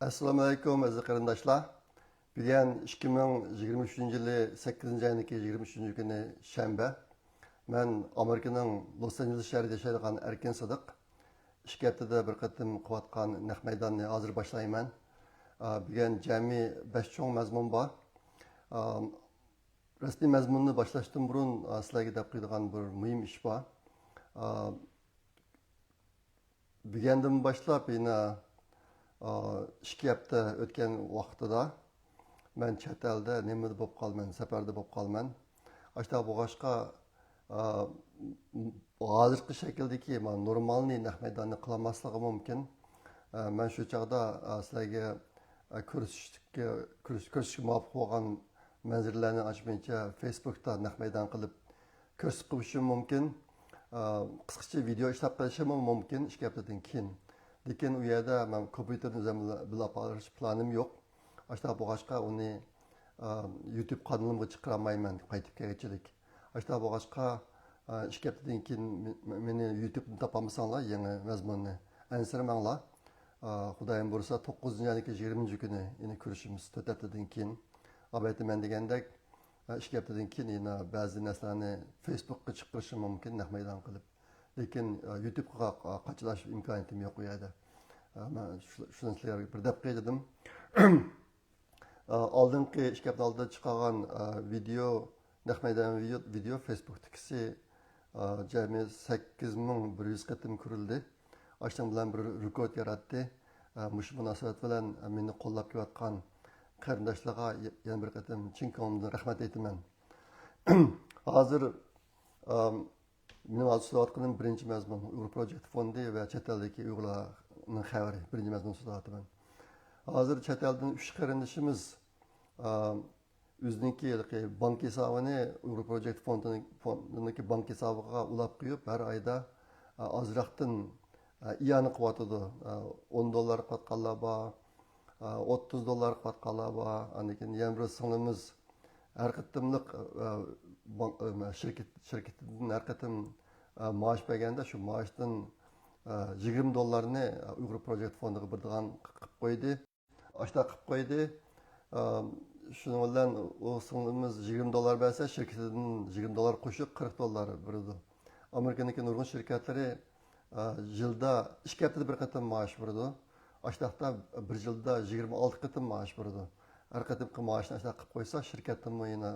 Assalomu alaykum aziz qarindoshlar. Bugun 2023-yili 8-oydagi 23 kuni shanba. Men Amerikaning Los Angeles shahrida yashaydigan Erkin Sadiq. 2 haftada bir qatim qilayotgan naq maydonni hozir boshlayman. Bugun jami 5 cho'ng mazmun bor. Rasmiy mazmunni boshlashdan burun sizlarga deb qo'yadigan bir muhim ish bor. Bugundan boshlab yana 2 hafta o'tgan vaqtida men chet elda nimada bo'lib qolman, safarda bo'lib qolman. Ashta bo'g'ashqa hozirgi shakldagi normalniy naq maydonni qilmasligim mumkin. Men shu chaqda sizlarga ko'rishga muvaffaq bo'lgan manzillarni ochmaycha Facebookda naq maydon qilib ko'rsatib qo'yishim mumkin. Qisqacha video ishlab qilishim mumkin 2 haftadan keyin. Lekin u yerda men kompyuterni bilib olish planim yo'q. Ashta bo'g'ashqa uni YouTube kanalimga chiqarmayman qaytib kelganchilik. Ashta bo'g'ashqa 2 haftadan keyin meni YouTube'da topamsanglar yangi mazmunni ansirmanglar. Xudoyim bo'lsa 9-oydagi 20 kuni yine ko'rishimiz 4 haftadan keyin. Albatta men degandek 2 haftadan keyin yana ba'zi narsalarni Facebook'ga chiqarishim mumkin naq maydon qilib. Lekin YouTube'ga qachilash imkoniyatim yo'q u yerda. Men shuni sizlarga bir deb qo'ydim. Oldingi 2 hafta oldin chiqqan video naq maydon video Facebook'dagisi jami 8100 qatim ko'rildi. Ashtan bilan bir rekord yaratdi. Mush munosabat bilan meni qo'llab kelayotgan qarindoshlarga yana bir qatim chin ko'ngildan rahmat aytaman. Hozir mening so'zlayotganim birinchi mazmun Uyg'ur Project fondi va chet eldagi Uyg'urlarning xabari birinchi mazmun so'zlayapman. Hozir chet eldan 3 qarindoshimiz o'ziniki bank hisobini Uyg'ur Project fondiniki bank hisobiga ulab qo'yib, har oyda ozroqdan iyani qilyotdi. $10 qatqanlar bor, $30 qatqanlar bor. Anikin yana bir singlimiz har qatimliq shirkatdan har qatim maosh berganda shu maoshdan $20 Uyg'ur Project fondiga birdigan qilib qo'ydi. Ashta qilib qo'ydi. Shuning bilan u singlimiz $20 bersa, shirkatidan $20 qo'shib $40 berdi. Amerikaniki nurg'un shirkatlari yilda 2 haftada bir qatim maosh berdi. Ashta bir yilda 26 qatim maosh berdi. Har qatimki maoshni ashta qilib qo'ysa, shirkatdan yana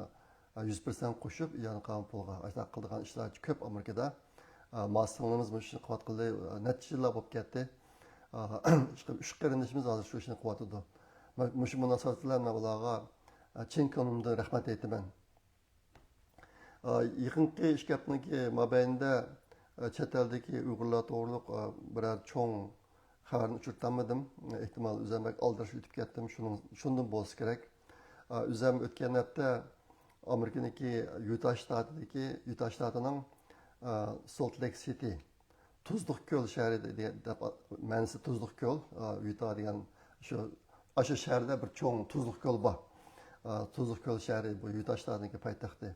100% qo'shib, yana qolgan pulga ashta qiladigan ishlar ko'p Amerikada. Maslimiz bu ishni qilib qildi, natijalar bo'lib ketdi. 3 qarindoshimiz hozir shu ishni qilyapti. Mush munosabat bilan men ularga chin ko'nglimdan rahmat aytaman. Yaqinqi 2 haftaning mobaynida chet eldagi Uyg'urlar to'g'riliq biror cho'ng xabarni uchirtamadim. Ehtimol o'zimga aldirish o'tib ketdim. Shundan bo'lsa kerak. O'zim o'tgan hafta Amerikaniki Utah shtatining Salt Lake City Tuzliq ko'l shahri deb ma'nosi Tuzliq ko'l, Utah degan shu shaharda bir cho'ng Tuzliq ko'l bor. Tuzliq ko'l shahri bu Utah shtatining poytaxti.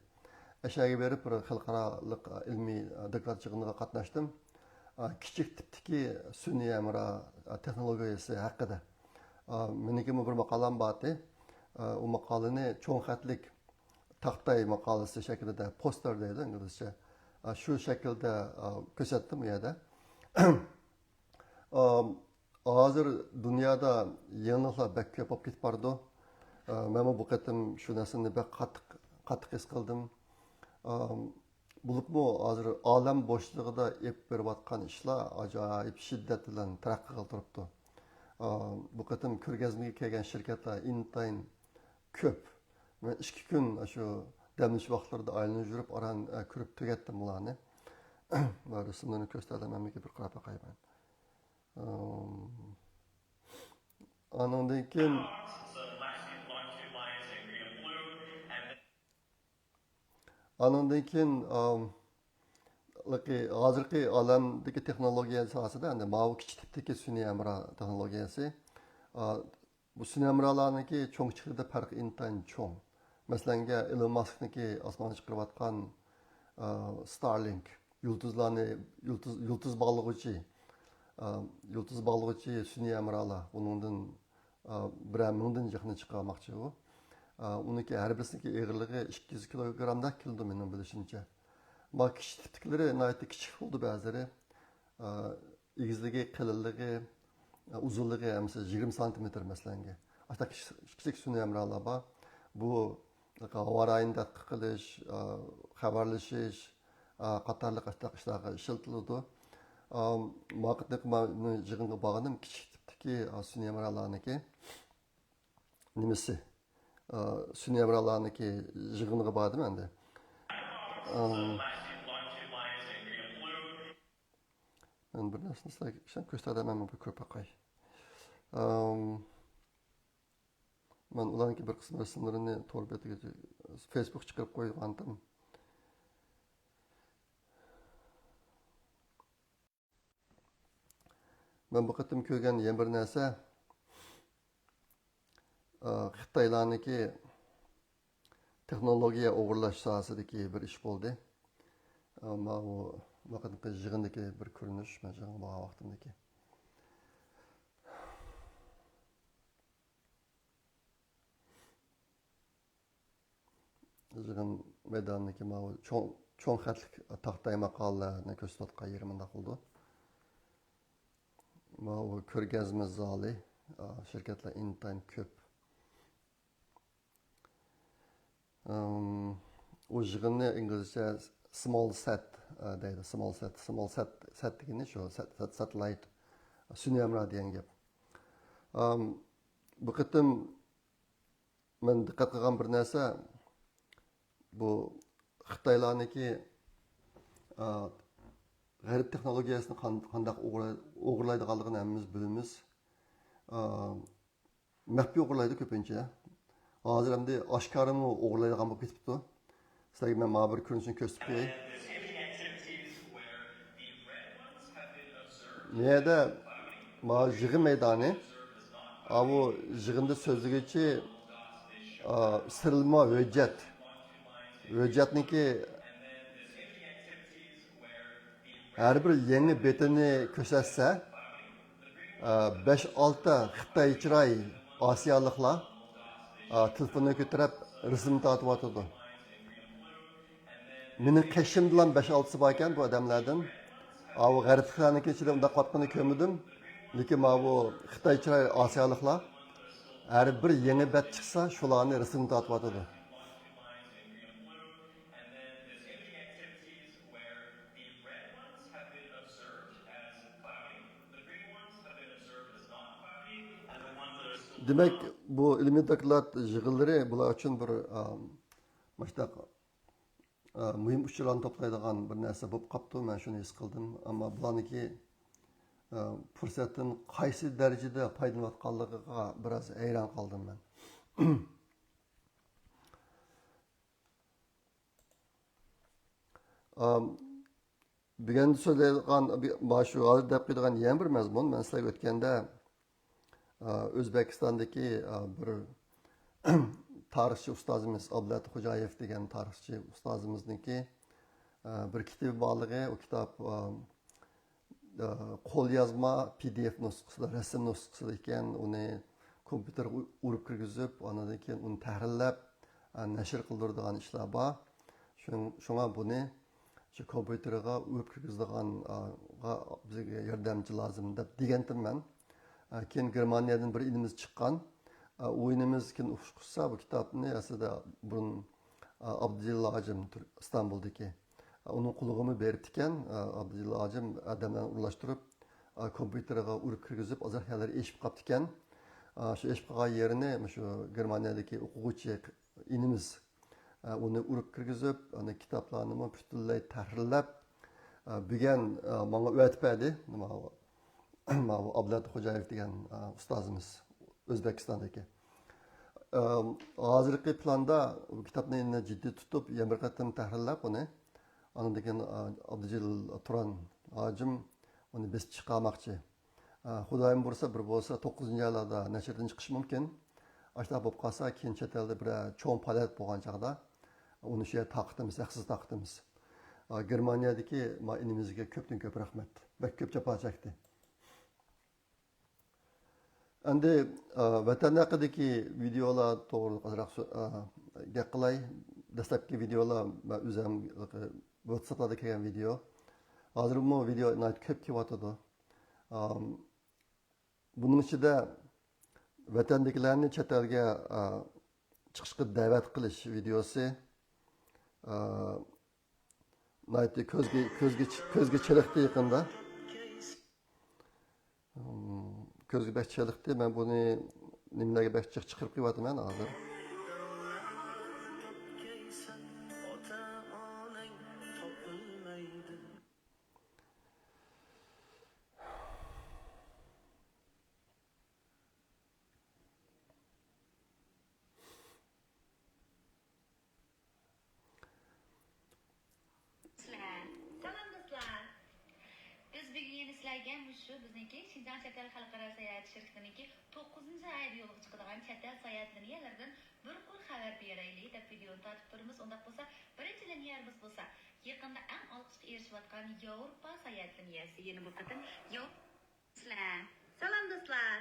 Ashyaga berib bir xalqaro ilmiy doklad yig'iniga qatnashdim. Kichik tipdagi sun'iy amra texnologiyasi haqida. Meniki bir maqolam bordi. U maqolani cho'ng xatlik taxtay maqolasi shaklida poster deydi inglizcha. Shu shaklda ko'rsatdim u yerda. Hozir dunyoda yangiliklar bak ko'p bo'lib ketib bordi. Men bu qatim shu narsani bak qattiq his qildim. Bo'libmi hozir olam bo'shlig'ida ep berayotgan ishlar ajoyib shiddat bilan taraqqiy qilib turibdi. Bu qatim ko'rgazmaga kelgan shirkatlar intayin ko'p. Men 2 kun shu damlish vaqtlarda aylanib yurib aran ko'rib tugatdim ularni. Va rasmlarni ko'rsataman, bir qarab boqayman. Anondan keyin hozirgi olamdagi texnologiya sohasida endi mavi kichik tipdagi sun'iy amra texnologiyasi bu sun'iy amralarniki cho'ng chiqida farqi intayin cho'ng. Masalan, Elon Musk'niki osmonga chiqarayotgan Starlink yulduz bağlıqçı sun'iy amralar bundan birer mingdan yaqini chiqarmoqchi u. Uniki har birisiniki eg'irligi 200 kilogrammdan keldi mening bilishimcha. Ma kichik tiptiklari nihoyatda kichik bo'ldi ba'zilari. Egizligi, qalinligi, uzunligi mesela 20 santimetre mesela. Hatta kichik sun'iy amralar bor. Bu havo rayini tadqiq qilish, xabarlashish qatorliq ishlarga ishlatiladi. Vaqtni yig'inga borganim kichik tipdagi sun'iy amralarniki nimasi? Sun'iy amralarniki yig'inga bordim endi. Ben bir narsani sen ko'rsataman bu ko'p aqay. Men ularning bir qism rasmlarini tor betiga Facebook chiqarib qo'ygandim. Ben bu qatim ko'rgan yana bir narsa Xitoylarniki texnologiya o'g'irlash sohasidagi bir ish bo'ldi. Ammo u vaqtda yig'indagi bir ko'rinish, men yig'in bo'lgan vaqtimdagi. Yig'in maydonidagi cho'ng xatlik taqday maqolalarni ko'rsatgan yerimda qoldi. Bu ko'rgazma zali, shirkatlar intayin ko'p. O yig'inni inglizcha small set deydi. Small set degani shu satellite sun'iy amra degan gap. Bu qatim men diqqat qilgan bir narsa bu Xitoylarniki g'arb texnologiyasini qanday o'g'irlaydiganligini hammamiz bilamiz. Maxfiy o'g'irlaydi ko'pincha. Hozir endi oshkorimi o'g'irlaydigan bo'lib ketibdi. Sizlarga men mana bir ko'rinishini ko'rsatib qo'yay. Niyada mana yig'in maydoni, bu yig'inda so'zligichi sirilma hujjat. Hujjatniki her bir yeni betini ko'rsatsa 5-6 Xitoy chiroy Osiyoliklar telefonni ko'tarib rasm tortib o'tadi. Mening qishim bilan 5-6 bor ekan bu odamlardan. Bu g'arbliklarniki ichida unda qotqini ko'rmadim. Lekin bu Xitoy chiroy Osiyoliklar her bir yeni bet chiqsa shularni rasm tortib o'tadi. Demek bu ilmi tadqiqot yig'inlari bular uchun bir mühim uçlarını toplaydigan bir narsa bo'lib qolibdi. Men shuni his qildim. Ammo bularniki fursatdan qaysi darajada foydalanayotganligiga biroz hayron qoldim men. Bugün so'zlaydigan shu hozir deb qo'ydigan yana bir mazmun men sizlarga o'tganda O'zbekistondagi bir tarixchi ustozimiz Abdulla Xo'jayev degan tarixchi ustozimizniki bir kitobi borligi, o kitob qo'l yozma PDF nusxasida, rasm nusxasida ekan, uni kompyuterga urib kirgizib, ondan keyin uni tahrillab nashr qildiradigan ishlar bor. Shunga buni shu kompyuterga urib kirgizadiganga bizga yordamchi lozim deb degandim men. Keyin Germaniyadan bir inimiz chiqqan. O'yinimiz keyin o'qishsa bu kitobni aslida burun Abdullah Ajim İstanbul'daki onun qulluğunu berib ekan. Abdullah Ajim adamlarni urlashtirib kompyuterga urib kirgizib azar yerlar eshib qolibdi ekan. Shu eshib qolgan yerini shu Germaniyadagi o'quvchi inimiz uni urib kirgizib, ana kitoblarni butunlay tahrirlab bugun menga o'tib berdi. Abdulla Xo'jayev degan ustozimiz O'zbekistondagi. Hozirgi planda bu kitobni jiddiy tutib, yana bir qatim tahrirlab uni, undan keyin Abdujil Turan hojim uni besib chiqarmoqchi. Xudoyim bo'lsa, bir bo'lsa 9-oylarda nashrdan chiqishi mumkin. Ashta bo'lib qolsa, keyin chet elda bir cho'ng faoliyat bo'lgan chaqda uni shu yerga taqdimiz, haqsiz taqdimiz. Germaniyadagi inimizga ko'pdan ko'p rahmat. Bak ko'p jafo chekdi. Endi vatan haqidagi videolar to'g'ri ozroq gap qilay. Dastlabki videolar man o'zim WhatsApp'da kelgan video. Hozir bu video ko'p kelyotidi. Buning ichida vatandagilarni chet elga chiqishga da'vat qilish videosi ko'zga chiliqdi yaqinda. Ko'zga bak chiliqdi. Men buni nimalarga bak chiqirib qo'yapman hozir. Salom do'stlar. Biz bugun sizlarga shu bizniki Shinjon chet el xalqaro sayohat shirkatiniki 9-oyda yo'lga chiqadigan chet el sayohat liniyalaridan bir qo'l xabar beraylik deb videoni tortib turibmiz. Unda bo'lsa, birinchi liniyamiz bo'lsa, yaqinda eng olqishga erishayotgan Yevropa sayohat liniyasi. Yana bu qatim Salom do'stlar.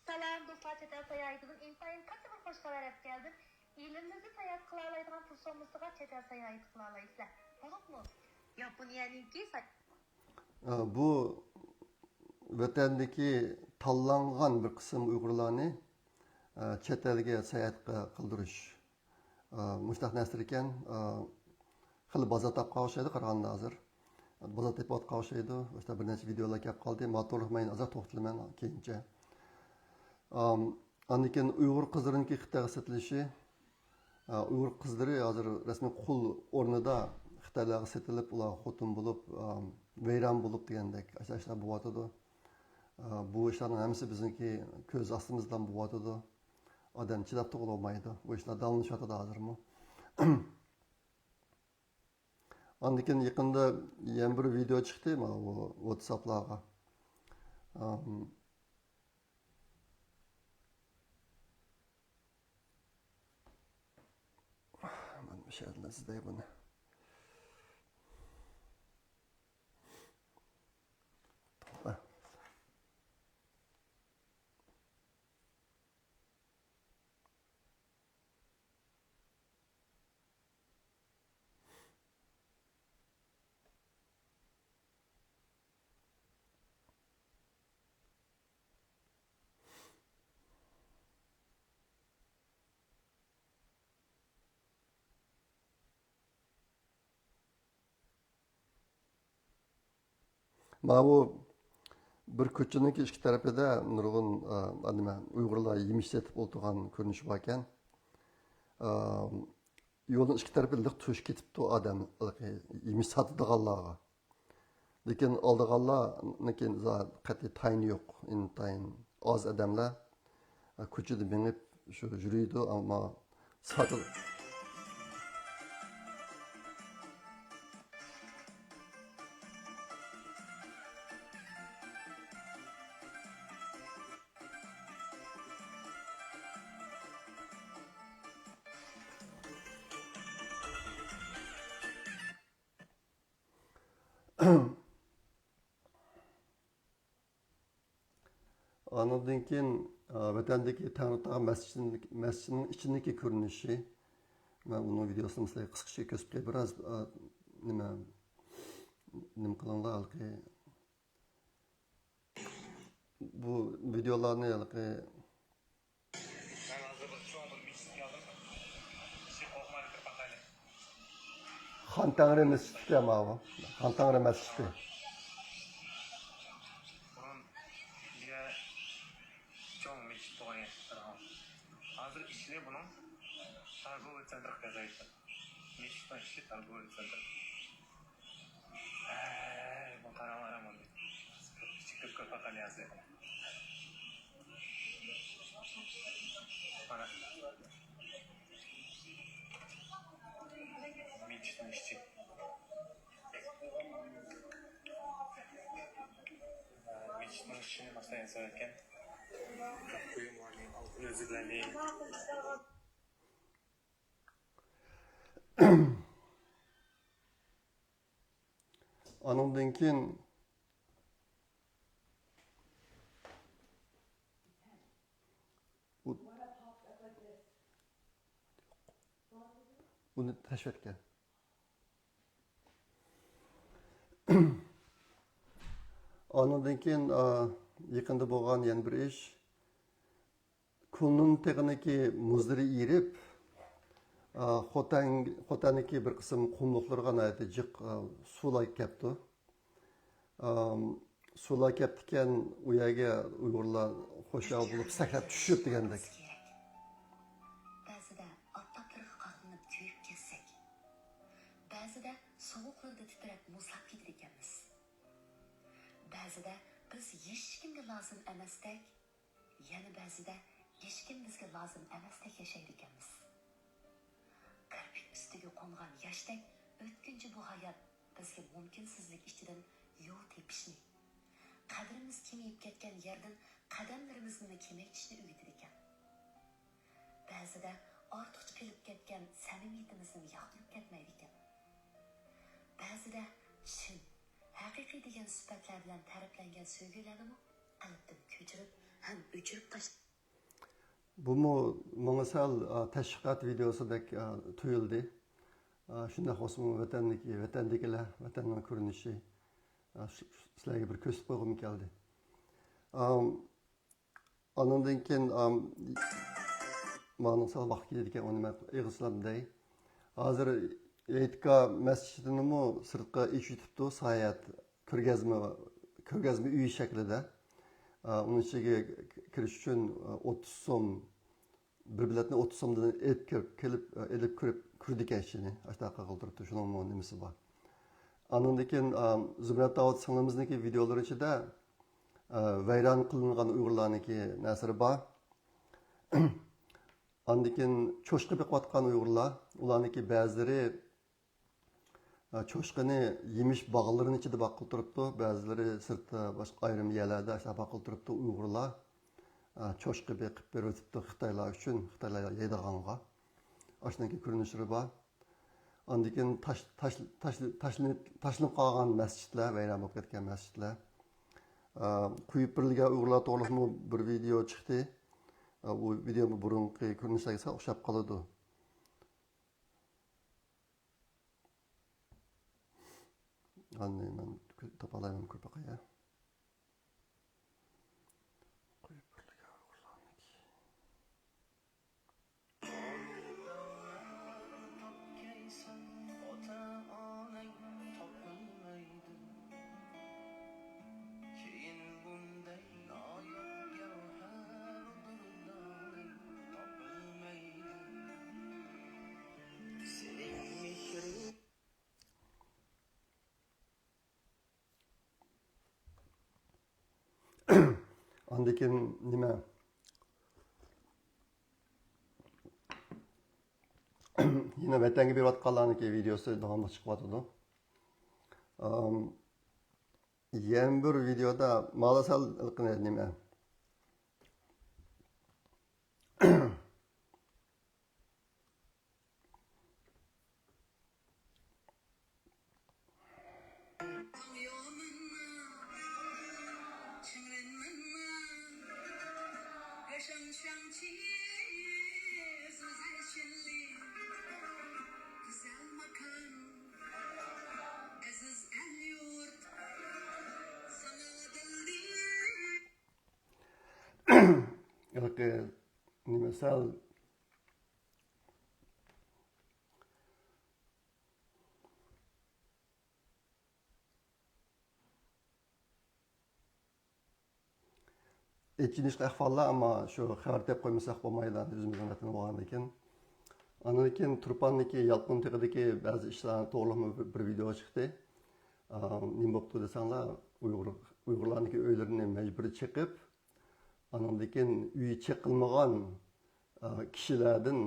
Salom do'stlar, chet el sayohatidan intayin katta bir xush xabar olib keldim. Elimizde sayohat qila oladigan fursatımızda chet el sayohat qila olasizlar. Bo'libmi? Yaponiyaniki Bu vatandagi tanlangan bir qism Uyg'urlarni chet elga sayohatga qildirish. Mushtaq narsa ekan, xil bozor topib qolishadi qaraganda hozir. Bozor topib qolishadi. O'sha bir necha videolar kelib qoldi. Motorliqmayin azar to'xtalaman keyincha. Andikin Uyg'ur qizlariniki Xitoyga sotilishi, Uyg'ur qizlari hozir rasmiy qul o'rnida Xitoylarga sotilib, ular xotin bo'lib, vayron bo'lib degandek ishlar bo'lyotidi. Bu ishlarning hammasi bizniki ko'z ostimizdan bo'lyotidi. Odam chidab turolmaydi. Bu ishlar davomlashyotidi hozirmi. Andikin yaqinda yana bir video chiqdi mana bu WhatsApp'larga. مش عارف ازاي بنا ما bu bir ko'chaning ikki tarafida nurg'un nima Uyg'urlar yemish setib o'tirgan ko'rinish bor ekan. Yo'lning ikki tarafida liq to'sh ketibdi odam yemish sotadiganlarga. Lekin oldiganlarniki qat'iy tayini yo'q. Intayin oz odamlar ko'chada minib shu yuriydi, ammo sotib Andan keyin vatandagi Tangritog' masjidining ichidagi ko'rinishi. Men uni videosini sizlarga qisqacha ko'rsatib biroz nima qilinglar halqi. Bu videolarni halqi Xon Tangri masjidi ama Xon Tangri masjidi. Hazır işini bunun торговый центр казается. Мечта işi торговый центр. Bu taralara mı? Çıkıp kapatalım yazdı. Bana. Mечta işi. Mечta işini masaya sayarken kuyumlarının altını özürleneyim. Andan keyin buni tashkil etgan. Ondan keyin yaqinda bo'lgan yana bir ish, kunning teginiki muzlari erib, xotaniki bir qism qumliqlarga nayati jiq suvlar kelibdi. Suvlar kelibdikan, u yerga Uyg'urlar xo'shaq bo'lib sakrab tushib degandek. Ba'zida oftoblarga qaqlanib kuyib ketsak, ba'zida sovuqlarda titrab muzlab ketar ekanmiz. Ba'zida biz hech kimga lozim emasdek, yana ba'zida hech kim bizga lozim emasdek yashaydi ekanmiz. Kirpik ustiga qo'ngan yoshdek o'tkinchi bu hayot bizga mumkinsizlik ichidan yo'l tepishni, qadrimiz kemayib ketgan yerdan qadamlarimizni kemaytishni o'rgatar ekan. Ba'zida ortiqcha qilib ketgan samimiyatimizni yoqtirib ketmaydi ekan. Ba'zida chin, haqiqiy degan sifatlar bilan ta'riflangan sevgilarni qalbdan ko'chirib ham o'chirib tashlab Bumu menga sal tashviqot videosidek tuyuldi. Shunday olsa vatandagilar, vatanning ko'rinishi sizlarga bir ko'rsatib qo'ygim keldi. Ondan keyin ma'lum sal vaqt keldi ekan, uni men yig'islamday. Hozir Etka masjidini sirtqa eshitibdi, sayat ko'rgazma uyi shaklida. Onun ichiga kirish uchun 30 so'm, bir biletni 30 so'mdan elib kirdik ishini. Ashtaqa qildiribdi, shuning nimasi bor. Ondan keyin Zumrat Davud singlimizniki videolar ichida vayron qilingan Uyg'urlarniki nasri bor. Ondan keyin cho'shqa beqiyotgan Uyg'urlar, ularniki ba'zilari cho'shqani yemish bog'larini ichida boqib turibdi, ba'zilari sirtda boshqa ayrim yerlarda boqib turibdi. Uyg'urlar cho'shqa beqib beribdi Xitoylar uchun, Xitoylar yeydiganga. Ashunday ko'rinishlari bor. Ondan keyin tashlanib qolgan masjidlar, vayron bo'lib ketgan masjidlar. Quyib berilgan Uyg'urlar to'g'risida bir video chiqdi. Bu video burungi ko'rinishlarga o'xshab qoladi. Anne, men toparlayman ko'paqaya. Quyib berilgan Uyg'urlarniki. Ondan keyin nima? Yine vatanga berayotganlarniki videosi davomli chiqyapti. Yana bir videoda malasal nima? Yoki nima sal etkinlik ahvollar, ammo shu xabar deb qo'ymasak bo'lmaydi, o'zimizning vatanda bo'lgan ekan. Ondan keyin Turpanniki Yalqin tegidagi ba'zi ishlarni to'g'rilama bir video chiqdi. Nima bo'pti desanglar, Uyg'urlarniki uylarini majburiy chiqib, ondan keyin uyi chiqilmagan kishilardan,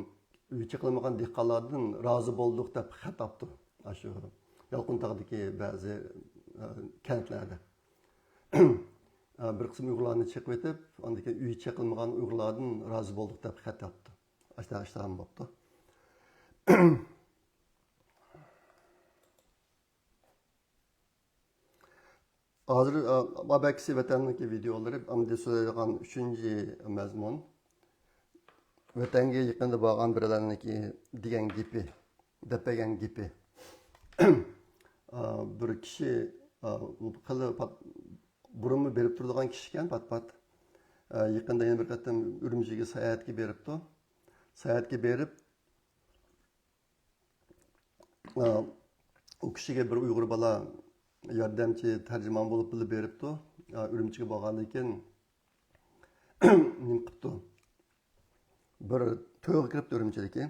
uyi chiqilmagan dehqonlardan rozi bo'ldik deb xat topdi. Shu Yalqin tegidagi ba'zi kentlarda. Bir qism Uyg'urlarni chiqib etib, ondan keyin uyi chiqilmagan Uyg'urlardan rozi bo'ldik deb xat topdi. Ashtaqa bo'pti. Hozir Babakisi vatanniki videolari, amda so'zlaydigan 3-mazmun. Vatanga yaqinda borgan birlarniki degan gapi. depegan gibi. Bir kishi qilib burunni berib turadigan kishi ekan pat. Yaqinda yana bir qatam Urumchiga sayohatga beribdi. Sayohatga berib, u kishiga bir Uyg'ur bola yordamchi tarjimon bo'lib bilib beribdi. Urumchiga borgandan keyin nima qilibdi? Bir to'yga kiribdi Urumchidagi.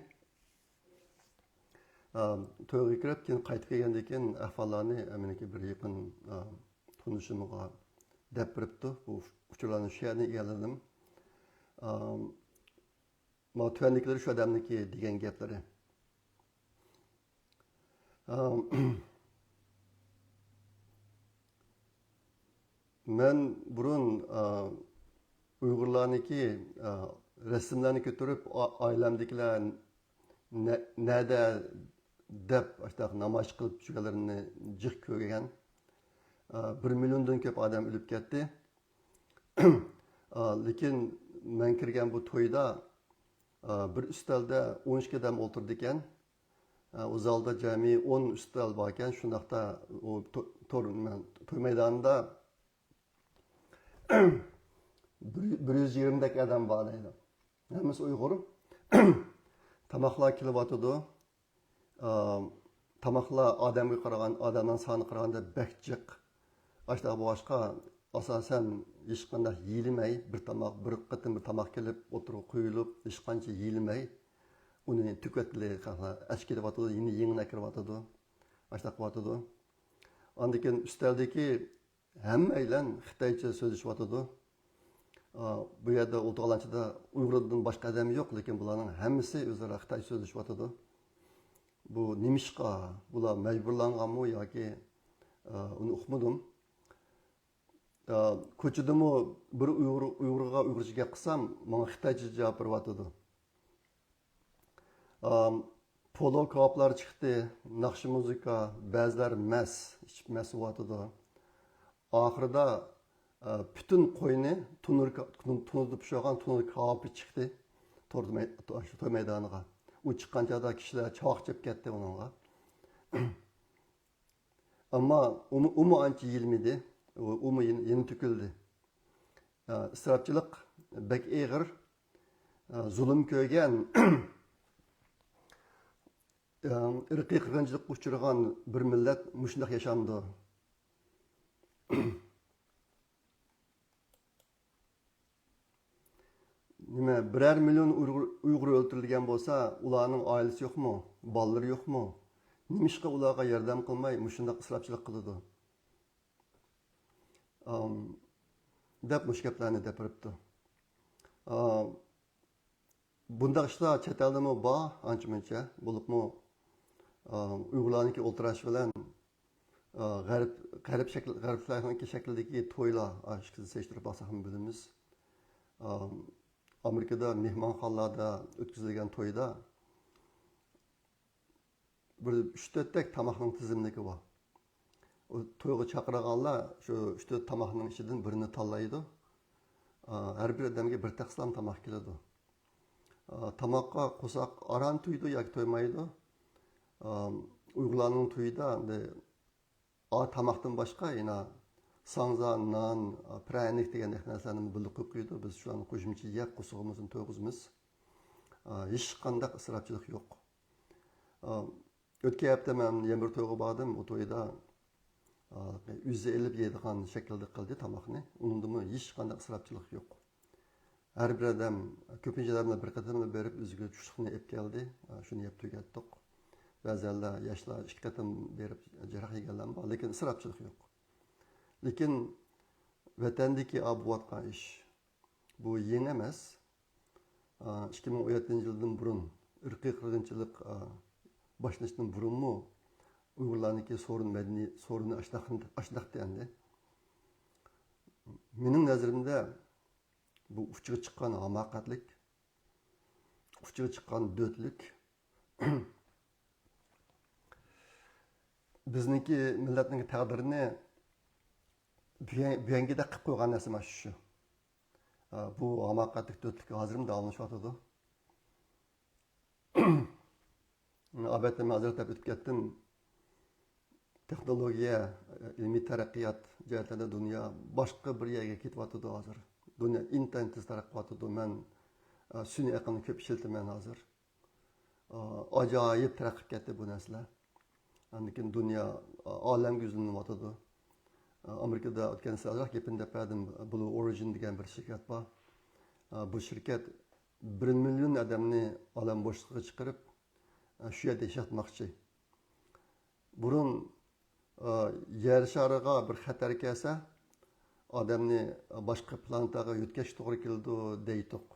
To'yga kirib, keyin qaytib kelgandan keyin ahvollarni meniki bir yaqin tunishimga deb beribdi. Bu uchurlarni shu yerni egalladim. Ma tuanliklar shu odamniki degan gaplari. Men burun Uyg'urlarniki rasmlarni ko'tarib oilamdagilar nada deb namoyish qilib shularni jiq ko'rgan. 1 milliondan ko'p odam o'lib ketdi. Lekin men kirgan bu to'yda bir ustalda 12 odam o'tirdi ekan. O zalda jami 10 ustal bor ekan. Shundaqda o to'y maydonida 120 dak odam bor edi. Hammasi Uyg'ur. Tamoqlar kelyotdi. Tamoqlar odamga qaragan, odamning soni qaraganda bakjiq. Ashta boshqa asosan hech qanday yeyilmay, bir tamoq kelib o'tirib qo'yilib, hech qancha yeyilmay, uni tüketli ashkiryotdi, yengina kiryotdi. Ashta qilyotdi. Ondan keyin ustaldagi hammaylar Xitoycha so'zlashyotdi. Bu yerda o'tirganlarda Uyg'urdan boshqa odam yo'q, lekin bularning hammasi o'zaro Xitoy so'zlashyotdi. Bu nimishqa bular majburlanganmi yoki uni uqmadim. Ko'chadami bir Uyg'urga Uyg'urcha gap qilsam, menga Xitoycha javob beryotdi. Polo kaplar chiqdi, naqshi muzika, ba'zilar mas bo'lyotdi. Oxirida bütün qo'yni tunurda pishirgan tunur kapi chiqdi to'y maydoniga. U chiqqanchada kishilar choq jeb ketdi uningga. Ammo umi ancha yilmidi, umi yeni to'kildi. Isrofchilik bek eg'ir, zulm ko'rgan, irqiy qirg'inchilikqa uchragan bir millat mushundaq yashamdi. Nima 1 million Uyg'ur o'ldirilgan bo'lsa, ularning oilasi yo'qmi, bolalari yo'qmi? Nimishqa ularga yordam qilmay, mushundaq isrofchilik qiladi? Deb mush gaplarni gapiribdi. Bundaq ishlar chet eldami bor, ancha-muncha bo'libmi Uyg'urlarniki o'ltirash bilan g'arblarniki shaklidagi to'ylar, ashkisi seshtirib olsak ham bilamiz. Amerikada mehmonxonalarda o'tkazilgan to'yda bir 3-4 tak tamoqning tizimligi bor. O to'yga chaqirganlar shu 3-4 tamoqning ichidan birini tanlaydi. Har bir odamga bir taqsam tamoq keladi. Tamoqqa qo'saq aran to'ydi yoki to'ymaydi. Uyg'urlarning to'yida tamoqdan boshqa yana sanza, nan, pranik degan narsalarni bilib qo'ydi. Biz shularni qo'shimcha yeb, qo'sog'imizni to'yg'izmiz. Hech qanday isrofchilik yo'q. O'tgan hafta men yana bir to'yga bordim. O to'yda o'zi elib yeydigan shaklda qildi tamoqni. Undimi hech qanday isrofchilik yo'q. Har bir odam ko'pincha odamlar bir qatamni berib o'ziga tushliqni olib keldi. Shuni yeb tugatdik. Ba'zilar yoshlar 2 qatam berib jarohat yeganlar bor, lekin isrofchilik yo'q. Lekin vatandagi bo'layotgan ish bu yangi emas. 2017-yildan burun irqiy qirg'inchilik boshlanishdan burunmi Uyg'urlarniki madaniy soruni ashnaqdi endi. Mening nazarimda bu uchiga chiqqan hamoqatlik, uchiga chiqqan do'tlik bizniki millatning taqdirini buyangida qilib qo'ygan narsa mana shu. Bu hamoqatlik do'tlik hozir ham davomlashyotdi. Albatta men hozir deb o'tib ketdim. Texnologiya, ilmiy taraqqiyot jihatlarida dunyo boshqa bir yerga ketyotidi hozir. Dunyo intayin tez taraqqiyotida. Men sun'iy aqlni ko'p ishlataman hozir. Ajoyib taraqqiyot ketdi bu narsalar. Lekin dunyo olamga yuzlanyotidi. Amerikada o'tgan safar gapini dedim, Blue Origin degan bir shirkat bor. Bu shirkat 1 million odamni olam bo'shlig'iga chiqarib, shu yerda yashatmoqchi. Burun yer shariga bir xatar kelsa, odamni boshqa planetaga yutkash to'g'ri keldi deydiq.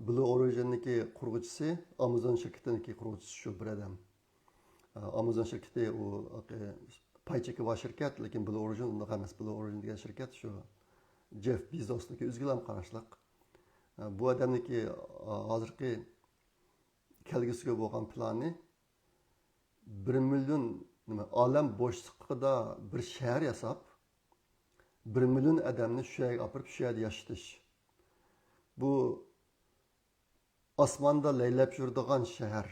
Blue Originniki qurg'uvchisi, Amazon shirkatiniki qurg'uvchisi shu bir odam. Amazon shirkati u pay cheki bor shirkat, lekin Blue Origin unday emas. Blue Origin degan shirkat shu Jeff Bezosniki o'zgalam qarashliq. Bu odamniki hozirgi kelgusiga bo'lgan plani 1 million olam bo'shliqida bir shahar yasab, 1 million odamni shu yerga olib, shu yerda yashatish. Bu osmonda laylab yuradigan shahar.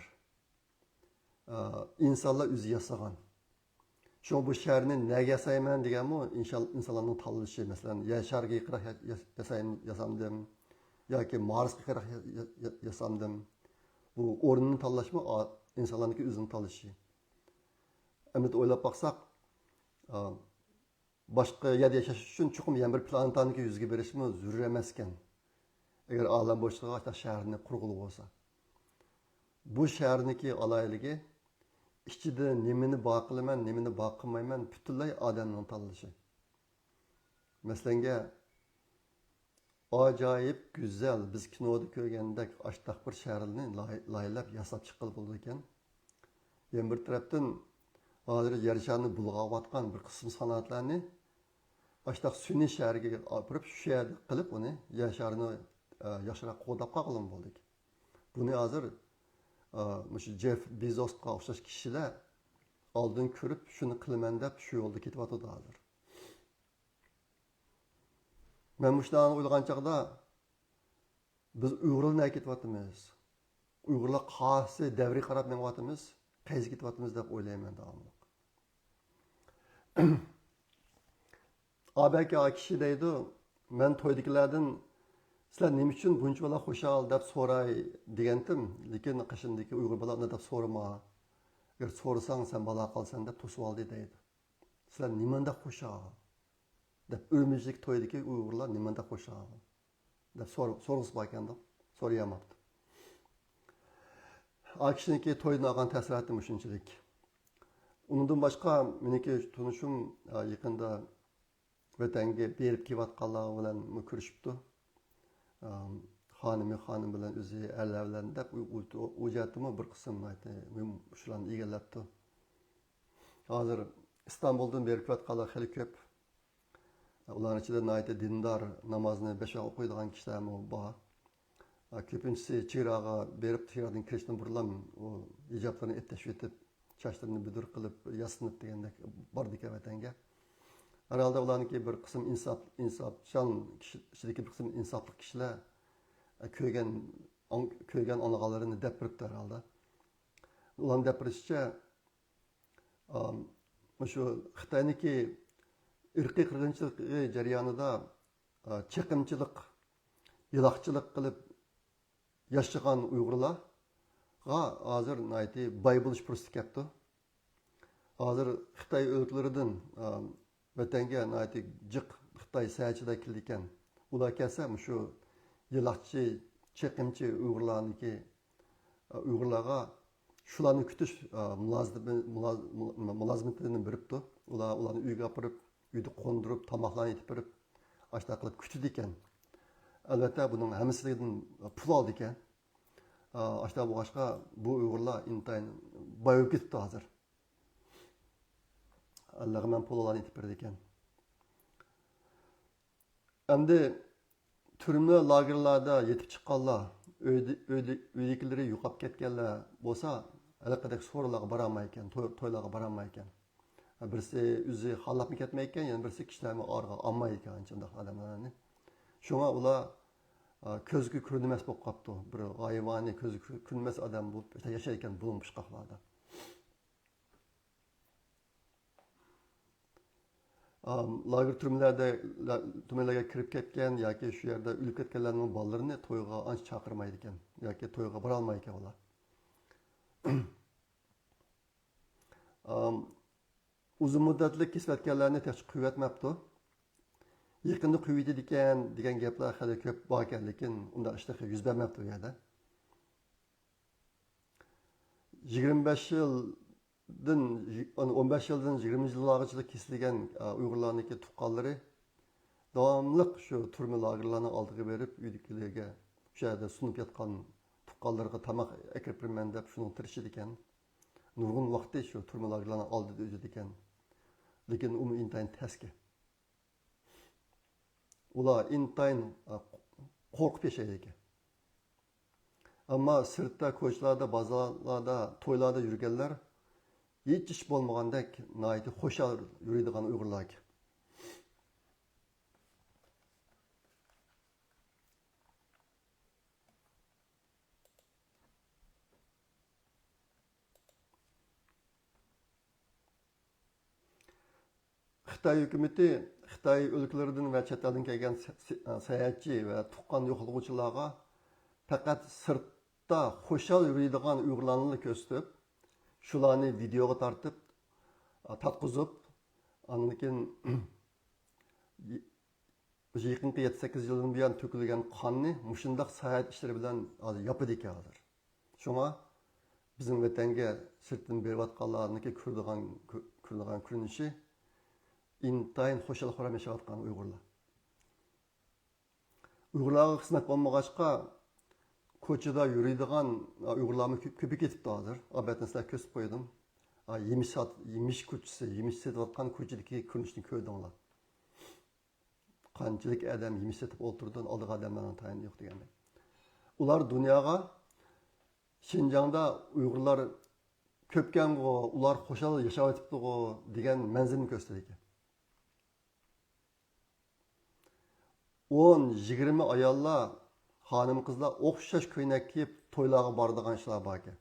İnsanlar o'zi yasagan. Shu bu shaharni nega yasayman deganmi, insonlarning tanlashi, masalan, yer shariga yaqinroq yasamdim yoki Marsga yaqinroq yasamdim. Bu o'rnini tanlashmi, insonlarniki o'zini tanlashi. Endi o'ylab baqsaq, boshqa yerda yashash uchun chuqur yana bir planetaniki yuzga berishmi zarur emas ekan. Agar olam bo'shlig'iga shaharni qurg'ilib bo'lsa. Bu shaharniki aloyligi ichida nimani bor qilaman, nimani bor qilmayman, butunlay odamning tanlashi. Masalan, ajoyib go'zal biz kinoda ko'rgandek ashtaq bir shaharni laylab yasab chiqib bo'ldi ekan. Yana bir tarafdan hozir yer sharini bulg'ayotgan bir qism sanoatlarni ashtaq sun'iy shaharga olib shu yerda qilib uni yer sharini yaxshiroq qo'llab qolgan bo'ldik. Buni hozir Jeff Bezosga o'xshash kishilar oldin ko'rib shuni qilaman deb shu yo'lda ketyotdi hozir. Men mushlarni o'ylagan chaqda biz Uyg'urlarga ketyapmiz. Uyg'urlar qaysi davrga qarab menyapmiz, qaysi ketyapmiz deb o'ylayman davomli. Abaka kishi deydi, men to'ydagilardan sizlar nima uchun bunchalar xushal deb so'ray degandim, lekin qishindagi Uyg'ur bolalar deb so'rama. Agar so'rasang sen balo qolsan deb to'sib oldi deydi. Sizlar nimanda xushal deb Urumchilik to'ydagi Uyg'urlar nimanda xushal deb so'rasa ekan deb so'rayapti. Akishniki to'ydan olgan ta'siriyatim shunchalik. Undan boshqa meniki tunishim yaqinda vatanga berib kelayotganlar bilan ko'rishibdi. Xonim bilan o'zi erlar bilan deb o'jatimi bir qism shularni egallabdi. Hozir Istanbuldan berib kelayotganlar xili ko'p. Ularning ichida nayta dindor namozni 5 vaqt o'qiydigan kishilar bor. Ko'pinchisi chegaraga berib chegaradan kirishdan burun u hijoblarni etlashib etib, chachlarini budur qilib, yasinib degandek bordik vatanga. Herhalde ularniki bir qism insofchan kishidagi bir qism insofli kishilar ko'rgan onag'alarini deb turibdi herhalde. Ularning deb turishicha shu Xitoyniki irqiy qirg'inchilik jarayonida chaqimchilik, yiloqchilik qilib yashagan Uyg'urlarga hozir nayti boy bo'lish fursati kelibdi. Hozir Xitoy o'lkalaridan vatanga nayti jiq Xitoy saychida kelgan. Ular kelsa shu yiloqchi, chaqimchi Uyg'urlarga shularni kutish mulozimatini beribdi. Ularni uyga olib, uyda qo'ndirib, tomoqlarni yetib berib, ashta qilib kutdi ekan. Albatta buning hammasidan pul oldi ekan. Ashta boshqa bu Uyg'urlar intayin boyib ketdi hozir. Allah'a men pul olanı yetib berdi ekan. Endi turma lagerlarda yetib chiqqanlar, uydagileri yo'qolib ketganlar bo'lsa, allaqadek so'rlarga boramay ekan, to'ylarga boramay ekan. Birisi o'zi xohlabmi ketmay ekan, yana birisi kishilarni orqa olmay ekan, shunday odamlarni. Shunga ular ko'zga ko'rinmas bo'lib qolibdi. Bir hayvoniy ko'zga ko'rinmas odam bo'lib yashayotgan bulunmushqoqlarda. Lager türmelerge kirip ketken yoki shu yerda o'lib ketganlarning bolalarini to'yga ancha chaqirmaydi ekan yoki to'yga bora olmaydi ekan ular. Uzun muddatli kesayotganlarni hech quyatmabdi. Yaqinda quyidi ekan degan gaplar hali ko'p bor ekan, lekin unda ishlar yuz bermabdi u yerda. 25 yildan 15 yildan 20 yillargacha kesilgan Uyg'urlarniki tuqqanlari davomliq shu turma lagerlarning oldiga berib, uydagilarga o'sha yerda sunib yotgan tuqqanlarga tamoq akirib berman deb shuni tirishidi ekan. Nurg'un vaqtda shu turma lagerlarning oldida o'tadi ekan. Lekin u intayin taski. Ular intayin qo'rqib yashaydi ekan. Ammo sirtda, ko'chalarda, bozorlarda, to'ylarda yurganlar hech ish bo'lmagandek nihoyatda xo'shal yuradigan Uyg'urlar ekan. Xitoy hukumati Xitoy o'lkalaridan va chet eldan kelgan sayohatchi va tuqqan yo'qlovchilarga faqat sirtda xo'shal yuradigan Uyg'urlarni ko'rsatib, shularni videoga tortib, tatqizib, andan yaqinqi 7-8 yildan buyon to'kilgan qonni mushundaq sayohat ishlari bilan hozir yopadi ekan hozir. Shunga bizning vatanga sirtdan berayotganlarniki ko'radigan ko'rinishi intayin xo'shal xo'ram yashayotgan Uyg'urlar. Uyg'urlarga xizmat bo'lmag'achqa ko'chada yuradigan Uyg'urlarni ko'payib ketibdi hozir. Albatta sizlar ko'rsatib qo'ydim. Yemish ko'chasi, yemish sotayotgan ko'chadagi ko'rinishni ko'rdinglar. Qanchalik odam yemish sotib o'tirdi, oldiga odamlarning tayini yo'q deganda. Ular dunyoga Xinjiangda Uyg'urlar ko'pkango, ular xo'shal yashayotibdi degan manzilni ko'rsatdi ekan. 10-20 ayollar, xonim qizlar o'xshash ko'ylak kiyib to'ylarga boradigan ishlar bor ekan.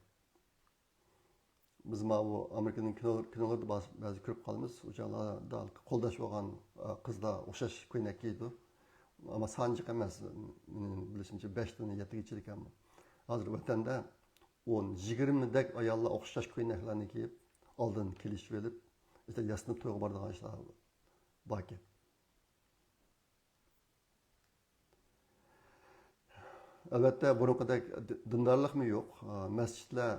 Biz bu Amerikaning kinolarida ba'zi ko'rib qolamiz. O'shalarda qo'ldash bo'lgan qizlar o'xshash ko'ylak kiydi. Ammo sanjiq emas, bilishimcha 5 dan 7 gacha ekan. Hozir vatanda 10-20 dak ayollar o'xshash ko'ylaklarni kiyib, oldin kelishib olib, işte yasinib to'yga boradigan ishlar bor ekan. Albatta bunaqadek dindorlikmi yo'q. Masjidlar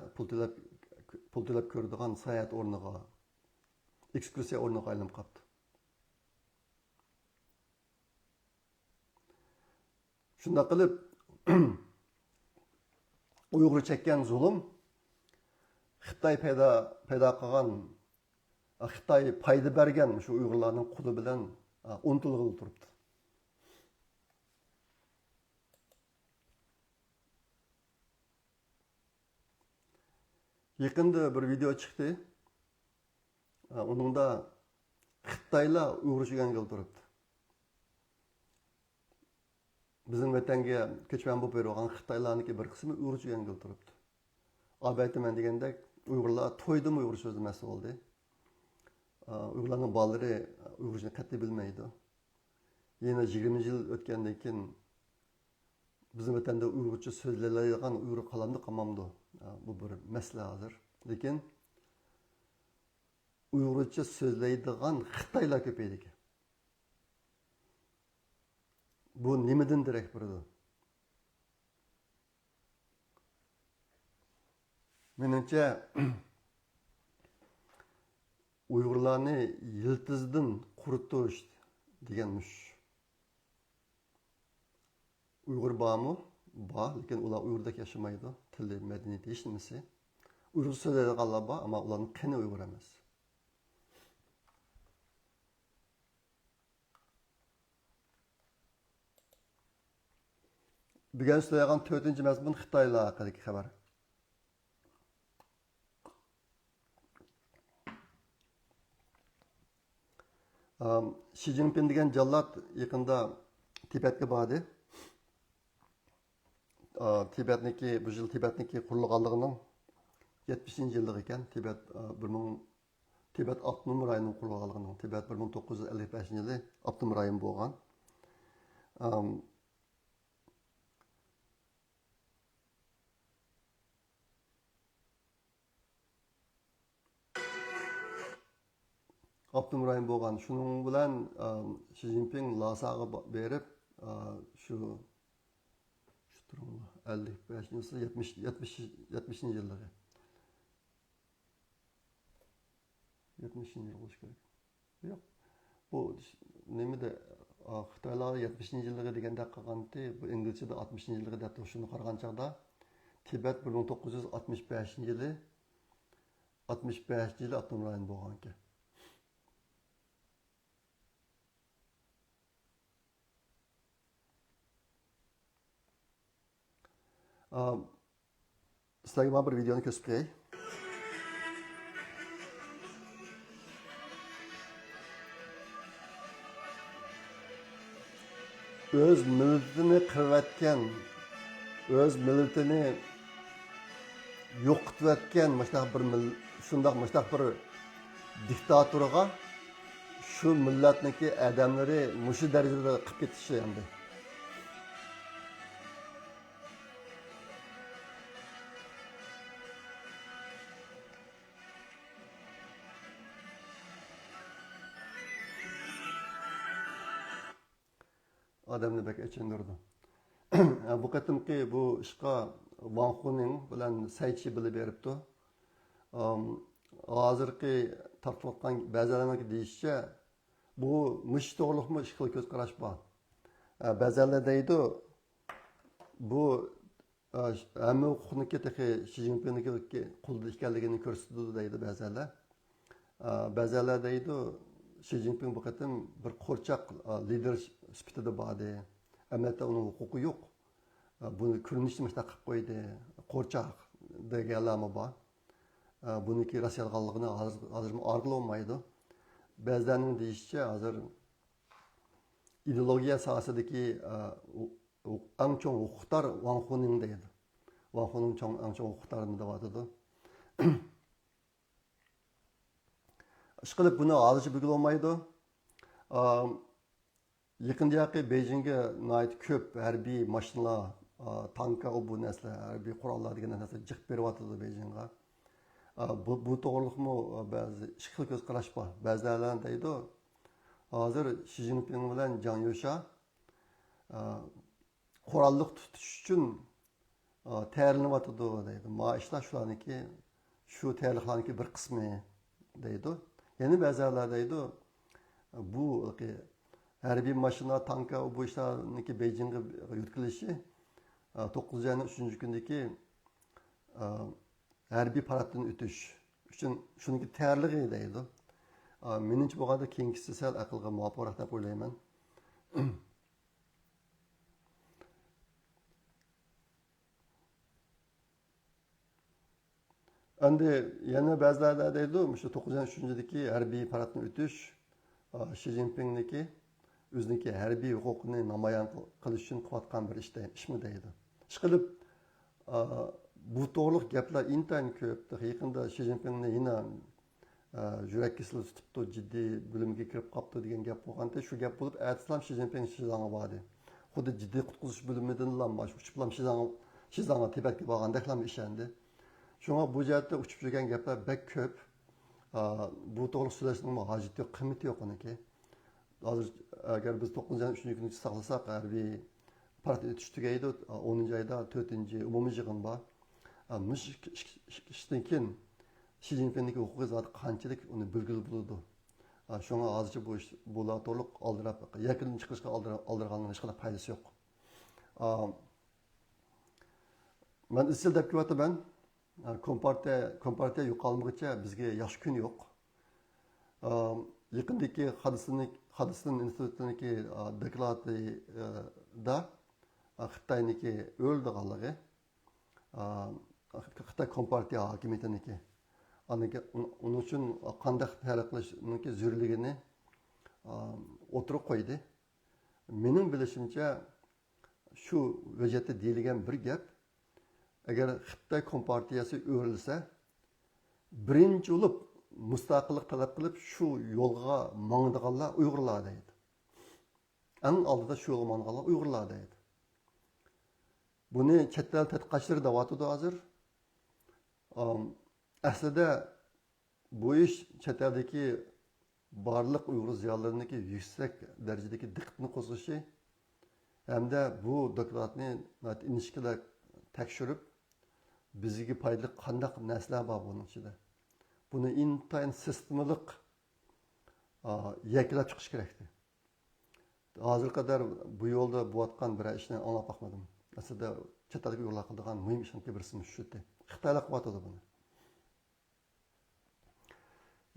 pul to'lab ko'radigan sayohat o'rniga, ekskursiya o'rniga aylanib qoldi. Shunda qilib Uyg'ur chekkan zulm Xitoy paydo qilgan, Xitoy foyda bergan shu Uyg'urlarning quli bilan unutilg'ili turibdi. Yaqında bir video chiqdi. Uningda Xitoylar Uyg'ur chiqanga turibdi. Bizning vatanga ko'chman bo'lib bergan Xitoylarniki bir qismi Uyg'ur chiqanga turibdi. Albatta men degandek Uyg'urlar to'ydimi Uyg'ur so'zlamasi bo'ldi. Uyg'urlarning bolalari Uyg'urcha qat'iy bilmaydi. Yana 20 yil o'tgandan keyin bizim vatanda Uyg'urcha so'zlaydigan Uyg'ur qalamda qolmamdi. Bu bir masala hozir. Lekin Uyg'urcha so'zlaydigan Xitoylar ko'paydi ekan. Bu nimadan darak beradi? Menimcha Uyg'urlarni yiltizdan quritish deganmish. Uyg'ur bormi? Bor, lekin ular Uyg'urdek yashamaydi. Tili, madaniyati hech nimasi. Uyg'ur so'zlaydiganlar bor, ammo ularning qani Uyg'ur emas. Bugun so'ragan 4-mazmun Xitoylar haqidagi xabar. Xi Jinping degan jallod yaqinda Tibetga bordi. Tibetniki bu yıl Tibetniki qurilganligining 70 yillik ekan. Tibet avtonom rayonunun qurilganligining Tibet 1955 yili avtonom rayon bo'lgan. Avtonom rayon bo'lgan. Shuning bilan Xi Jinping Lasaga berib shu 55 yilligi 70 yil bo'lishi kerak. Yo'q. Bu nimada Xitoylar 70 yilligi deganda qilganda bu inglizchada 60 yilligi deb shuni qaragan chaqda Tibet 1965 yili 65 yili avtonom rayon bo'lgan ekan. Sizlarga mana bir videoni ko'rsatib qo'yay. Öz milletini qirvatgan, öz milletini yo'qotayotgan shundaq bir diktatorga shu millatniki odamlari mushu darajada qilib ketishi endi. Adamni bek echindirdi. Bu qatimki bu ishqa Wang Huning bilan Saychi bilib beribdi. Hozirgi tarqatgan ba'zilarning deyishicha bu mush to'g'riliqmi ish qilib ko'z qarash bor. Ba'zilar deydi bu hamma huquqniki texi Xi Jinpingniki qo'lda ekanligini ko'rsatdi deydi ba'zilar. Ba'zilar deydi Xi Jinping bu qatim bir qo'rchoq lider sifatida bordi. Amaliyotda uning huquqi yo'q. Buni ko'rinishni mana qilib qo'ydi. Qo'rchoq deganlarmi bor. Buniki Rossiyaligini hozir arg'ilolmaydi. Ba'zilarning deyishicha hozir ideologiya sohasidagi eng chong huquqlar Wang Huning deydi. Wang Huning eng chong huquqlarini deyotdi. Ishqilib buni hozircha bilib olmaydi. Yaqindagi Beijingga nait ko'p harbiy mashinalar, tanklar, bu narsalar, harbiy qurollar degan narsa jiq beryapti Beijingga. Bu to'g'riliqmi ba'zi ishqil ko'z qarash bor. Ba'zilar deydi, hozir Xi Jinping bilan Jiang Yusha qurolliq tutish uchun tayyorlanyapti deydi. Ma ishlar shularniki, shu tayyorliklarniki bir qismi deydi. Yana ba'zilar deydi, bu harbiy mashina, tanka bu ishlarniki Beijingga yetkazilishi 9 ayning 3-kundagi harbiy paraddan o'tish uchun shuniki tayyorligi deydi. Menimcha bo'lganda keyingisi sal aqlga muvofiqroq deb o'ylayman. Endi yana ba'zilar deydi, shu 9-3-kundagi harbiy paraddan o'tish Xi Jinpingniki o'ziniki harbiy huquqini namoyon qilish uchun qilayotgan bir ishmi deydi. Ishqilib bu to'g'riliq gaplar intayin ko'p. Yaqinda Xi Jinpingni yana yurak kesili tutibdi, jiddiy bo'limga kirib qolibdi degan gap bo'lganda, shu gap bo'lib, aytsam Xi Jinping Shizangga bordi. Xuddi jiddiy qutqizish bo'limidan uchib Shizangga Tibetga borgandaklar ishandi. Shunga bu jihatda uchib yurgan gaplar bek ko'p. Bu to'g'riliq so'zlashning hojati yo'q, qiymati yo'q uniki. Hozir agar biz 9-3-kuni saqlasak, harbiy parad o'tish tugaydi, 10-oyda 4-umumiy yig'in bor. Ishdan keyin Xi Jinpingniki huquqiy zoti qanchalik uni bilgili bo'ladi. Shunga hozircha bu to'liq oldirab, yakun chiqishga oldirganning hech qanday foydasi yo'q. Men izchil deb kelyapman. Kompartiya yo'qolmaguncha bizga yaxshi kun yo'q. Yaqindagi Hadiston institutiniki deklaratsiyada Xitoyniki o'ldiganligi, Xitoy kompartiya hokimiyatiniki uning uchun qanday harakat qilishning zarurligini o'tirib qo'ydi. Mening bilishimcha shu vaziyatda deyilgan bir gap, agar Xitoy kompartiyasi o'rilsa, birinchi bo'lib mustaqillik talab qilib shu yo'lga mangdiganlar Uyg'urlar deydi. Eng oldida shu yo'lga mangdiganlar Uyg'urlar deydi. Buni chet el tadqiqotchilari deyapti hozir. Aslida bu ish chet eldagi barliq Uyg'ur ziyolilariniki yuksak darajadagi diqqatni qo'zg'ishi hamda bu dokladni inishkida tekshirib bizga foydali qanday narsalar bor buning ichida. Buni intayin sistemalik yaklab chiqish kerakdi. Hozir qadar bu yo'lda bo'layotgan bir ishni anglab boqmadim. Aslida chet elga yo'l qiladigan muhim ishning birisi shu. Xitoylar qilyotdi buni.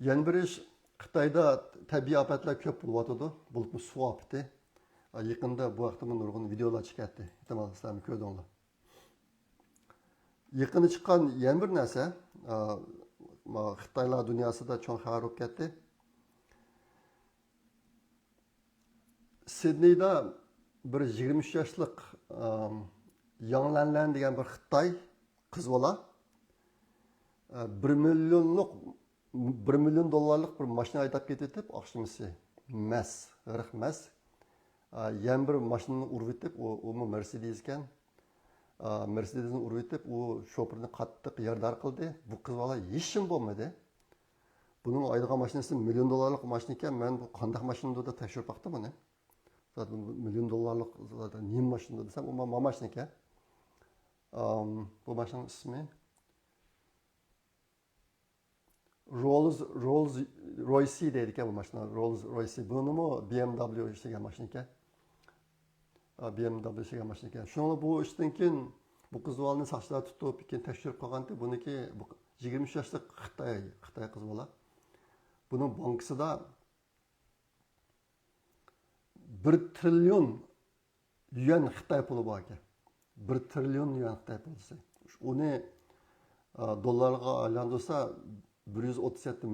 Yana bir ish, Xitoyda tabiiy ofatlar ko'p bo'lyotdi. Bo'lib suv ofati. Yaqinda bu vaqtda nurg'un videolar chiqadi. Ehtimol sizlar ko'rdinglar. Yaqinda chiqqan yana bir narsa, Xitoylar dunyosida cho'ng xabar bo'lib ketdi. Sidneyda bir 23 yoshlik Yanglanlan degan bir Xitoy qiz bola 1 million dollarlik bir mashina haydab ketib, oqshimisi mas, g'irq mas. Yana bir mashinani urib etib, u Mercedes ekan. Mercedesni urib etib, u shoferni qattiq yordar qildi. Bu qiz bola hech kim bo'lmadi. Buning aydigan mashinasi $1 million mashina ekan. Men bu qanday mashina deb tekshirib baqdim buni. Zaten $1 million zaten nima mashina desam, u mashina ekan. Bu mashinaning ismi Rolls Royce deydi ekan bu mashina. Rolls Royce. Bunimi BMW ishlagan mashina ekan. BMW ishlagan mashina ekan. Shuni bu ishdan keyin bu qizlarni soqchilar tutib, keyin tekshirib qolganda, buniki 23 yoshli Xitoy qiz bola. Buning bankasida 1 trillion yuan Xitoy puli bor ekan. 1 trillion yuan Xitoy puli. Uni dollarga aylantirsa 137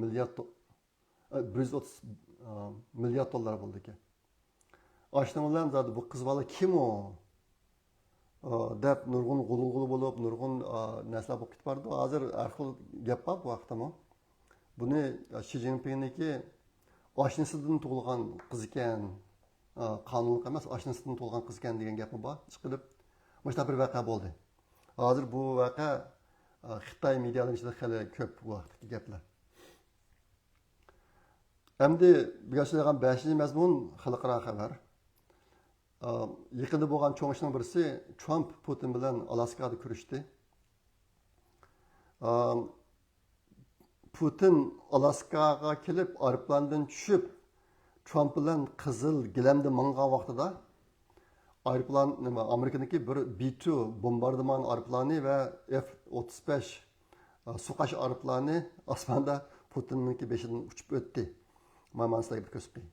milyard dollar bo'ldi ekan. Ashnalardan zodi bu qiz bola kim o? Deb nurg'un g'ulg'ul bo'lib, nurg'un narsalar bo'lib ketib bordi. Hozir har xil gap bor bu vaqtda. Buni Xi Jinpingniki oshnasidan tug'ilgan qiz ekan, qonunli emas, oshnasidan tug'ilgan qiz ekan degan gapmi bor. Chiqilib, mana bir voqea bo'ldi. Hozir bu voqea Xitoy medialarida juda ko'p bu vaqtdagi gaplar. Endi bu yoshlarga 5-mazmun xalqaro xabar. Yaqinda bo'lgan cho'ng ishning birisi Trump Putin bilan Alaskada ko'rishdi. Putin Alaskaga kelib, aeroplandan tushib, Trump bilan qizil gilamda mingan vaqtida aeroplan Amerikadagi bir B-2 bombardiman aeroplani va F-35 suqash aeroplani osmonda Putinning beshidan uchib o'tdi. Mana sizlarga bir ko'rsatib qo'ying.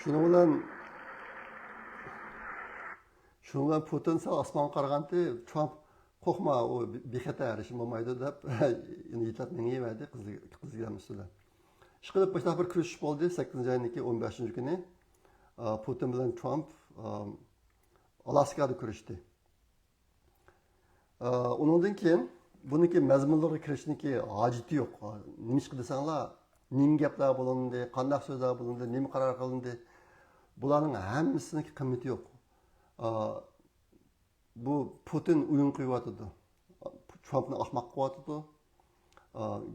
Şunu bilan Putin osmonga qaraganda Trump qo'rqma, u bexatar ish bo'lmaydi deb yetlab mengayverdi qizga ustida. Ishqilib boshqa bir kurishish bo'ldi 8-oyning 15-kuni. Putin bilan Trump Alaskada kurashdi. Undan keyin buniki mazmunlarga kirishniki hojati yo'q. Nima ish desanglar, nima gaplar bo'lindi, qanday so'zlar bo'lindi, nima qaror qilindi. Bularning hammasiniki qimmati yo'q. Bu Putin o'yin qilyotdi. Trumpni ahmoq qilyotdi.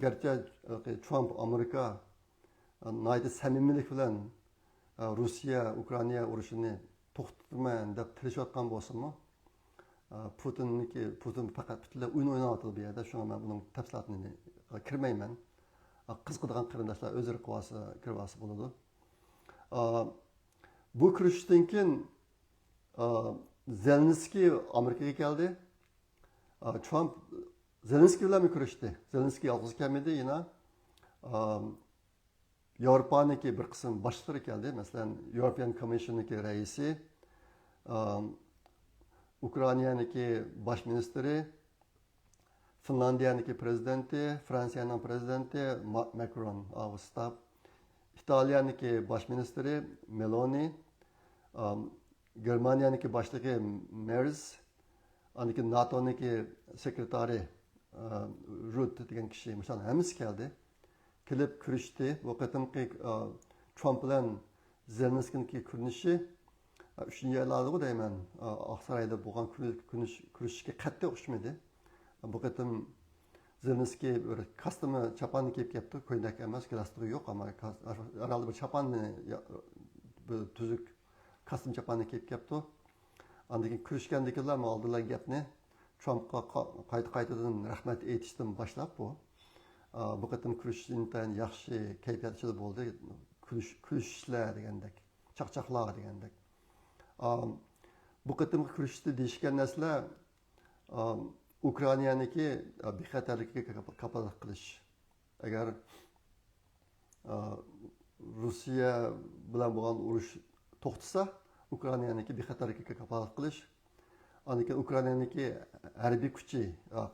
Garchi Trump Amerika nayda samimilik bilan Rossiya Ukraina urushini to'xtatman deb tirishayotgan bo'lsa-mu, Putin faqat butunlay o'yin o'ynayotdi bu yerda. Shunga men buning tafsilotini kirmayman. Qiziqadigan qarindoshlar o'zlari kirvasi bo'ladi. Bu kurashdan keyin Zelenskiy Amerikaga keldi. Trump Zelenskiy bilan kurashdi. Zelenskiy yolg'iz kelmadi, yana Yevropaniki bir qism boshliqlari keldi. Masalan, European Commission'niki raisi, Ukrainaniki bosh ministri, Finlandiyaniki prezidenti, Fransiyaning prezidenti Macron, Avustab, İtalyaniki bosh ministri Meloni, Germaniyaniki boshlig'i Merz, aniki NATO'niki sekretari Rutte degan kishi, misol hammasi keldi. Kelib kurishdi. Bu qatimqi Trump bilan Zelenskiyning kurinishi 3-yillardir deyman. Oqsaroyda bo'lgan kurishishga qattiq o'xshamadi. Bu qatim Zelenskiy bir kostyumi chaponni kiyib kelibdi, ko'ylak emas, galstuk'i yo'q, ammo aralda bir chaponni, bir tuzuk kostyum chaponni kiyib kelibdi. Andan keyin kurishgandikilar oldilar gapni Trumpga qaytadan rahmat aytishdan boshlab bu qatim kurish intayin yaxshi kayfiyat ichida bo'ldi. Kurishlar degandek, chaqchaqlar degandek. Bu qatim kurishdi deyishgan narsalar Ukrainaniki bexatarlikka kafolat qilish. Agar Rossiya bilan bo'lgan urush to'xtasa, Ukrainaniki bexatarlikka kafolat qilish. Andan keyin Ukrainaniki harbiy kuchi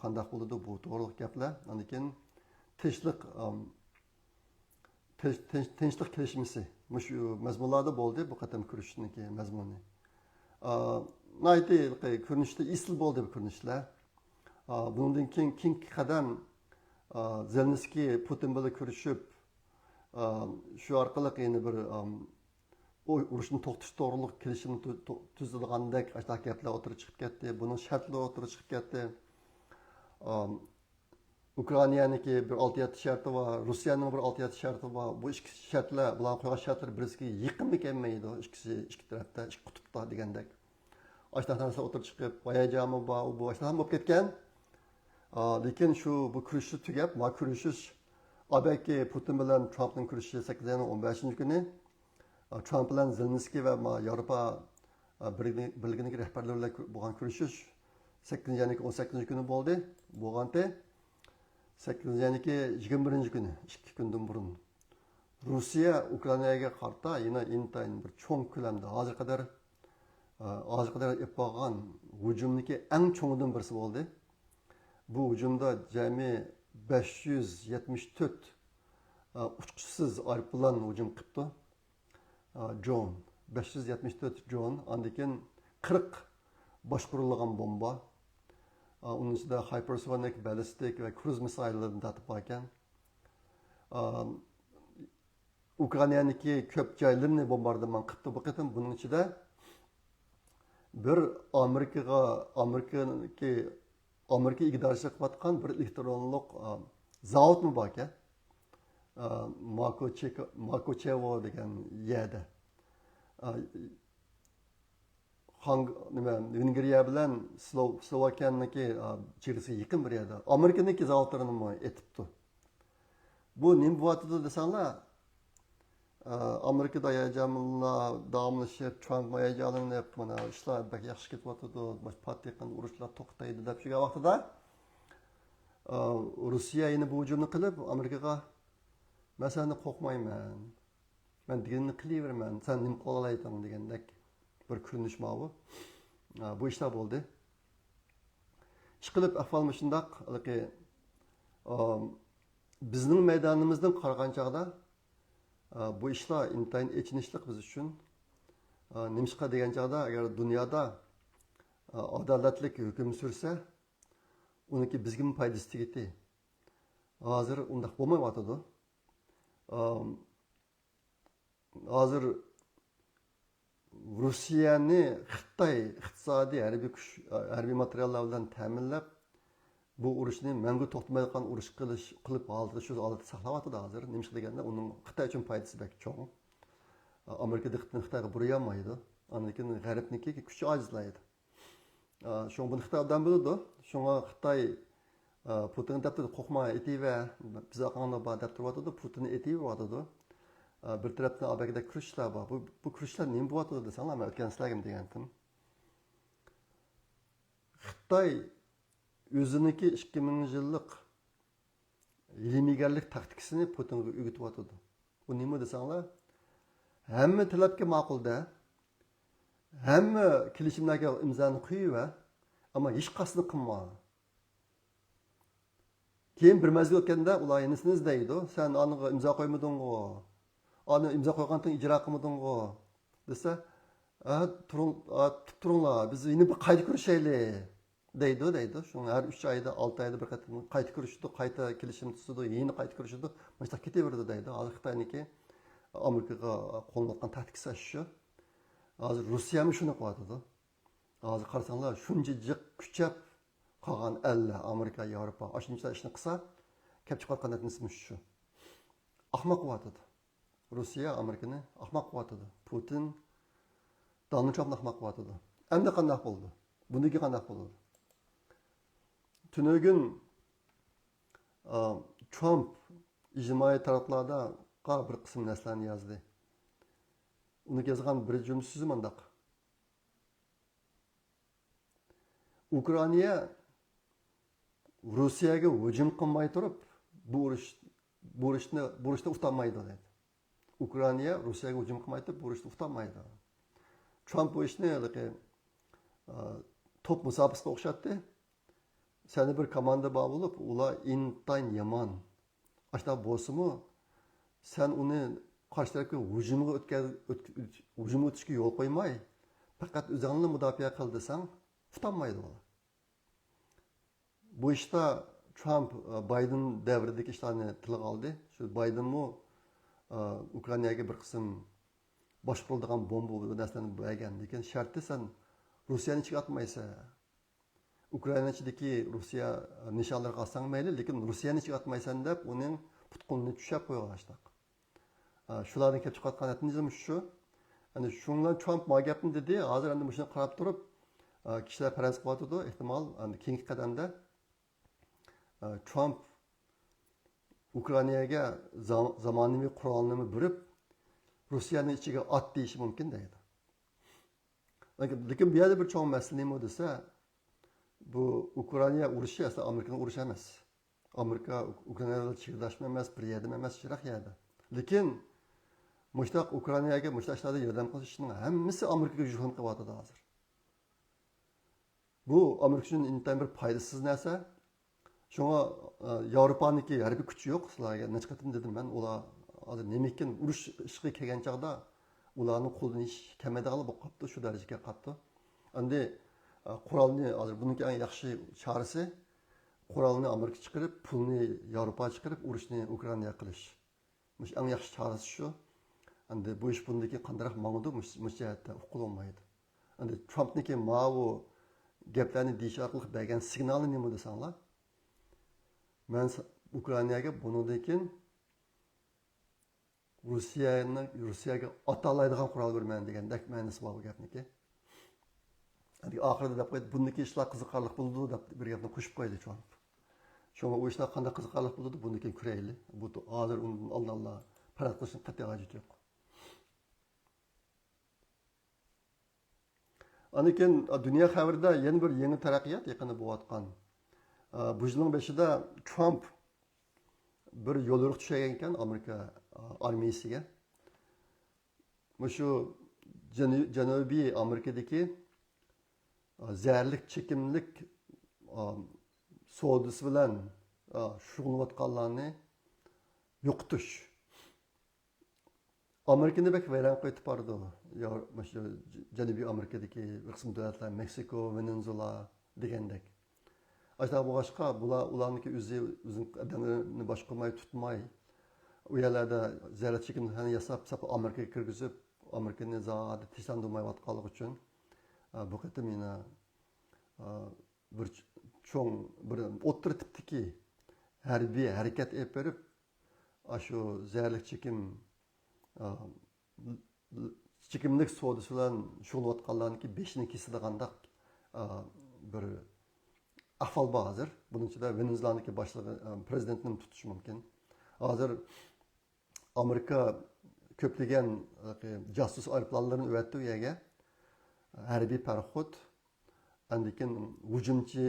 qanday bo'ladi, bu to'g'ri gaplar. Andan keyin tinchlik kelishmasi shu mazmunlarda bo'ldi bu qatam kurishniki mazmuni. Naydi ko'rinishda isl bo'ldi bu ko'rinishlar. Bundan keyin keyingi qadam Zelenskiy Putin bilan ko'rishib shu orqali yana bir urushni to'xtatish to'g'riliq kelishim tuzilgandek gaplar o'tirib chiqib ketdi. Buning shartlari o'tirib chiqib ketdi. Ukrainaniki bir 6-7 sharti va Rossiyaning bir 6-7 sharti va bu ikki shartlar bilan qo'ygan shartlar birisiga yaqinmi kelmaydi, ikki tarafda, ikki qutbda degandek. Ashta narsa o'tirib chiqib, hayajami bu ashta ham bo'lib ketgan. Lekin shu bu kurashni tugab, ma kurashish abaki Putin bilan Trumpning kurashi 8-15 kuni Trump bilan Zelenskiy va Yevropa birligining rahbarlari bilan bo'lgan kurashish 8-18 kuni bo'ldi. Bo'lganda 8-21 kuni, 2 kundan burun Rossiya Ukrainaga qarta yana intayin bir cho'ng ko'lamda hozir qadar yapgan hujumniki eng cho'ngidan birisi bo'ldi. Bu hujumda jami 574 uçqusiz aeroplan hujum qilibdi. Drone 574 drone, andan keyin 40 boshqarilgan bomba. Onun içinde hypersonic, ballistic ve cruise missile'larını tatib ekan. Ukrainaniki ko'p joylarini bombardiman qilibdi bu qatim. Bunun içinde bir Amerika iqtidorchi qilayotgan bir elektronlik zavod mu bor ekan? Makochevo degan yerda. Vengriya bilan Slovakiyaniki chegirasiga yaqin bir yerda. Amerikaniki zavodlarini etibdi. Bu nima bo'lyapti desanglar, Amerikada hayajonlar davomlashib, Trump hayajonlanib, mana ishlar bak yaxshi ketyapti, partiyadan urushlar to'xtaydi deb shu vaqtida Rossiya yana bu hujumni qilib, Amerikaga "Men seni qo'rqmayman. Men deganini qilaverman. Sen nima qila olasan" degandek bir ko'rinish bu. Bu ishlar bo'ldi. Ishqilib ahvol shundoq, bizning maydonimizdan qaragan chog'da bu ishlar intayin echinishlik biz uchun. Nimishqa degan chog'da agar dunyoda adolatlik hukm sursa, uniki bizga foydasi tegadi. Hozir undaq bo'lmayotdi. Hozir Rossiyani Xitoy iqtisodiy harbiy materiallar bilan ta'minlab bu urushni mangu to'xtamayotgan urush qilib hozir shu holatda saqlayapti hozir. Nima deganda uning Xitoy uchun foydasi bek cho'ng. Amerika diqqatini Xitoyga burayolmaydi. Lekin g'arbniki kuchi ojizlaydi. Shunga buni Xitoydan biladi. Shunga Xitoy Putin deb qo'rqma etiva biz aqonda bor deb turibdi. Putin etiva bir tarafdan abakda kurashlar bor. Bu kurashlar nima bo'lyapti desanglar, men o'tgan sizlarga degandim. Xitoy o'ziniki 2000 yillik ilmiygarlik taktikasini Putinga o'rgatyotdi. Bu nima desanglar, hamma talabga ma'qulda, hamma kelishimlarga imzoni qo'yib, ammo hech qasdini qilma. Keyin bir mazgil o'tganda ular yenisini izlaydi. Sen aniga imzo qo'ymading-ku. Ani imzo qo'ygandan ijro qilmading-ku. Desa, turinglar, biz yine bir qayta ko'rishaylik. deydi. Şunu her 3 ayda, 6 ayda bir qatim qayta ko'rishdi, qayta kelishim tuzdi, yeni qayta ko'rishdi. Mana ketaverdi deydi. Hozir Xitoyniki Amerikaga qo'llangan taktikasi shu. Hozir Rossiya ham shuni qilyapti. Hozir qarasanglar, shuncha jiq kuchab qolgan ellar, Amerika, Yevropa, shuncha ishni qilsa, kelib chiqayotgan natijasi shu. Ahmoq qilyapti. Rossiya Amerikani ahmoq qilyapti. Putin Donald Trumpni ahmoq qilyapti. Endi qanday bo'ldi? Buniki qanday bo'ldi? Tünögün Trump ictimai taraflarda bir kısım neslerini yazdı. Onu yazgan bir cümle sözü mandak. Ukrayna Rusiyaga hücum qilmay turib, bu urushda utanmaydi dedi. Ukrayna Rusiyaga hücum qilmay turib, bu urushda utanmaydi. Trump bu ishni top musobaqasiga o'xshatdi. Seni bir komanda bağ bulup, ula intayin yaman. Aşta bolsa sen onu karşı tarafga hücumu ötüşke yol koymay, fakat özünle müdafaa kıl desen, tutanmaydı ola. Bu işte Trump, Biden devredeki işlerini tılık aldı. Şu Biden mu Ukrayna'ya bir kısım başvurulduğun bomba neslerini beğendi. Lakin şartı sen Rusya'nın içine atmaysa, Ukrayna içindeki Rusya nişanları kalsan mayli, lakin Rusya'nın içine atmaysan deb, onun tutkununu düşüp koyulaştık. Şulardan kelip çıkartkan etiniz şu. Yani şundan Trump magapını dedi, hazır endi şuna qarab turib, kişiler paraz qiladi, ehtimal keyingi qadamda Trump Ukraynaga zamonaviy qurolni berib, Rusya'nın ichiga at deyishi mumkin deydi. Lekin bu yerda bir cho'ng masala nima desa, bu Ukrayna urushi aslida Amerikaning urushi emas. Amerika Ukraynada chegirlashma emas, bir yerda emas, chiroq yerda. Lekin mushtaq Ukraynaga mushtaqlarda yordam qilishning hammasi Amerikaga hujum qilyapti hozir. Bu Amerika uchun intayin bir foydasiz narsa. Shunga Yevropaniki harbiy kuchi yo'q. Sizlarga necha qatim dedim men, ular hozir nima ekan urush ishga kelgan chaqda ularning qo'llanish kamaydigan bo'lib qolibdi, shu darajaga qolibdi. Endi qurolni hozir buniki eng yaxshi chorasi qurolni Amerika chiqarib, pulni Yevropa chiqarib, urushni Ukrainaga qilish. Mush eng yaxshi chorasi shu. Endi bu ish bundaki qandaroq mangdi, mushtiyatda uqulmaydi. Endi Trumpniki ma'u gaplarni deyish orqali bergan signali nima desanglar? Men Ukrainaga bundan keyin Rusiyaga atalaydigan qurol berman degandek ma'nosi bor bu gapniki. Endi oxirida deb qo'ydi, bundaki ishlar qiziqarli bo'ldi deb bir gapni qo'shib qo'ydi Trump. Shunga u ishlar qanday qiziqarli bo'ldi, bundaki ko'raylik. Bu hozir undan oldinlar parad qilishning qat'iy hojati yo'q. Anikin dunyo xabarida yana bir yangi taraqqiyot yaqinda bo'layotgan. Bu yilning boshida Trump bir yo'lyo'riq tushagan ekan Amerika armiyasiga. Shu Janubiy Amerikadagi zaharlik, chekimlik savdosi bilan shug'ullanayotganlarni yo'qotish. Amerikani bak vayron qo'yib bordi. Shu Janubiy Amerikadagi bir qism davlatlar, Meksiko, Venezuela degandek. Aslında bu başka, ularniki o'zining adamlarini boshqarmay tutmay, u yerlarda zarar chekimni yasab, Amerikaga kirgizib, Amerikani zodi tinchlantirmayotganligi uchun bu qatim yana bir cho'ng bir o'rta tipdagi harbiy harakat olib berib, shu zararlik chekimlik savdosi bilan shug'ullanayotganlarniki beshini kesilgandek bir ahvol bor hozir. Bunun ichida Venezuelaniki boshlig'i prezidentni tutish mumkin. Hozir Amerika ko'plagan jasus aeroplanlarini o'tdi u yerga. Harbiy parxod, andikin hujumchi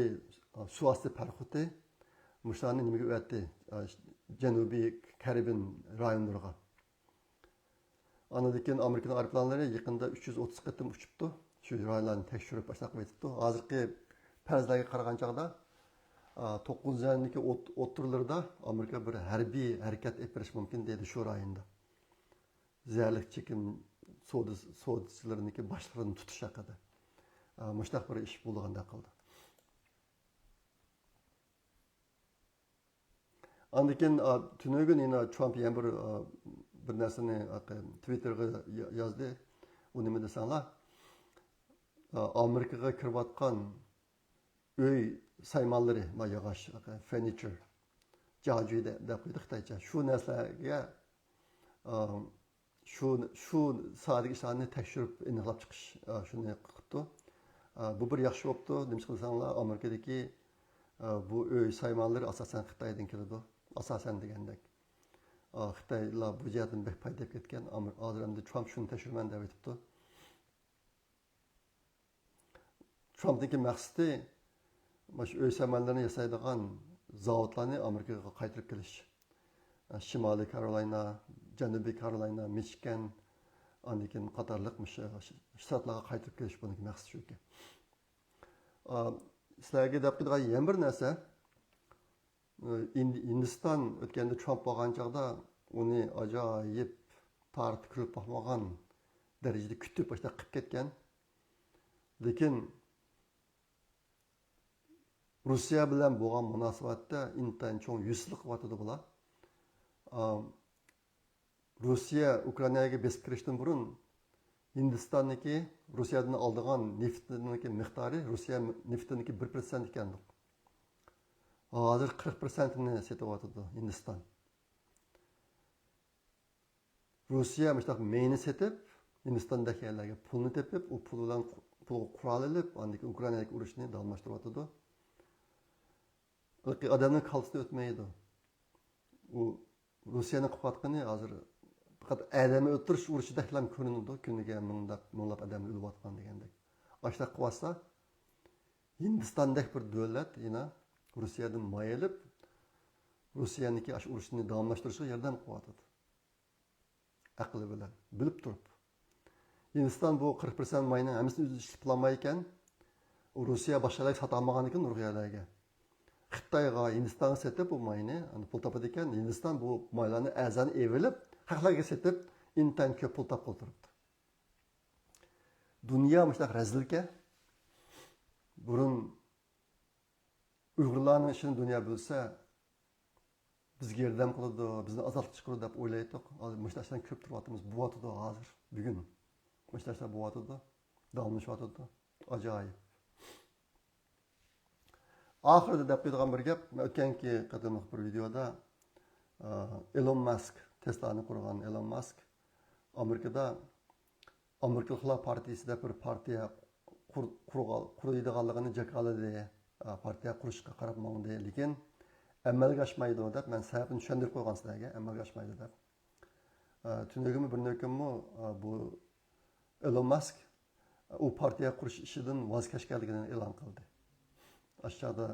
suvosti parxoti mushlarni nimaga o'tdi janubiy karibin rayonlariga. Anadan keyin Amerika aeroplanlari yaqinda 330 qatim uchibdi. Shu rayonlarni tekshirib boshlab qo'yibdi. Hozirgi farzlarga qaragan chog'da 9 yilniki o'ttirlarda Amerika bir harbiy harakat etirish mumkin dedi shu rayonda. Ziyarlik chekim so'dchilarniki boshlarini tutish haqida. Mushtaq bir ish bo'lganda qildi. Andan keyin tunugun yana Trump yana bir narsani Twitterga yozdi. U nima desanglar? Amerikaga kirayotgan uy saymonlari, yog'och, furniture, joyda deb qo'ydi Xitoycha. Shu narsalarga shu sohadagi ishlarni tekshirib aniqlab chiqish shuni qilibdi. Bu bir yaxshi bo'libdi. Nima qilsanglar, Amerikadagi bu uy saymonlari asosan Xitoydan keladi. Asosan degandek. Xitoylar bu jihatdan bek foydalab ketgan. Hozir endi Trump shuni tekshirman deb aytibdi. Trump'daki maqsadi shu uy saymonlarini yasaydigan zavodlarni Amerikaga qaytarib kelish. Shimoliy Karolina, Janubiy Karolina, Michigan, andan keyin qatorliq shtatlarga qaytarib kelish buniki maqsad shu ekan. Sizlarga deb qo'ydigan yana bir narsa, Hindiston o'tganda Trump bo'lgan chog'da uni ajoyib tartib kirib bo'lmagan darajada kutib boshqa qilib ketgan. Lekin Rossiya bilan bo'lgan munosabatda intayin cho'ng yuzlik qilyotdi bular. Rossiya Ukrainaga besib kirishdan burun Hindistonniki Rossiyadan oldigan neftniki miqdori Rossiya neftiniki 1% ekan. Hozir 40%ni setyapti Hindiston. Rossiya mustaq meyni setib, Hindistondagilarga pulni tepib, u pul bilan qurol olib, andiki Ukrainadagi urushni davomlashtiryapti. Odamning qalbisidan o'tmaydi. U Rossiyaning qilayotgani hozir faqat odamni o'ldirish urushida ham ko'rinadi. Kuniga minglab odamlar o'lyapti degandek. Ashta qilsa Hindistondagi bir davlat yana Rossiyadan mayilib, Rossiyaniki ash urushni davomlashtirishga yordam qilyapti. Aqli bilan bilib turib. Hindiston bu 40% mayni hammasini o'zi ishlamay ekan, Rossiya boshqalarga sota olmagan ekan Rossiyaga. Xitoyga Hindistonga setib bu mayni, pul topadi ekan, Hindiston bu maylarni azani evilib, xalqlarga setib, intan ko'p pul topib turibdi. Dunyo mushtaq razilga burun Uyg'urlarning ishini dunyo bilsa, bizga yordam qiladi, bizni azaltib chiqaradi deb o'ylaydik. Hozir mushtaqdan ko'p turyapmiz. Bu vaqtda hozir bugun mushtaqlar bu vaqtda davomlashyapti. Ajoyib. Oxirida deb qo'ydigan bir gap, o'tganki qadimliq bir videoda Elon Musk, Tesla'ni qurgan Elon Musk Amerikada Amerikaliklar partiyasida bir partiya quradiganligini jakaladi. Partiya qurishga qarab mangdi, lekin amalga oshmaydi deb men sababini tushuntirib qo'ygan sizlarga, amalga oshmaydi deb. Tunugimi bir nökümü bu Elon Musk u partiya qurish ishidan voz kechganligini e'lon qildi. Aşağıda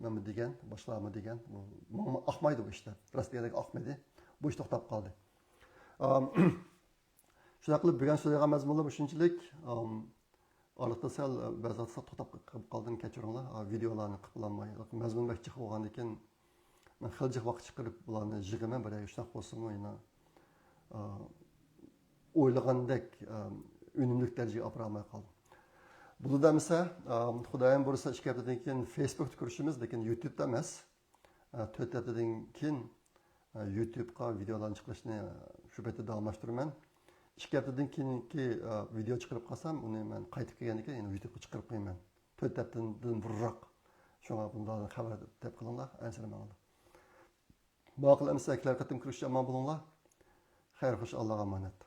nima degan, boshlarmi degan, ahmaydi bu ishda. Rossiyadagi ahmaydi. Bu ish to'xtab qoldi. Shunday qilib bugun so'ragan mazmunlar shunchalik. Orliqda sal ba'zi to'xtab qoldim, kechiringlar. Videolarni qilolmay, mazmun bak chiqib olgandan keyin men xiljiq vaqt chiqarib bularni yig'iman, bir shunaqa bo'lsa-mu, yana o'ylagandek unumli darajaga olib bormay qoldim. Bunu da mesela, Xudoyim burası 2 haftadan keyin Facebook'da ko'rishimiz, lekin YouTube'da emas. 4 haftadan keyin YouTube'ga videolarni chiqarishni shu paytda davomlashtiraman. 2 haftadan keyingi video chiqarib qolsam, uni men qaytib kelgandan keyin YouTube'ga chiqarib qo'yaman. 4 haftadan burunroq. Shunga bundan xabar deb qilinglar, ansiramanlar. Bu aql amsaklar qatim ko'rishga aman bo'linglar. Xayr, xush, Allohga omonat.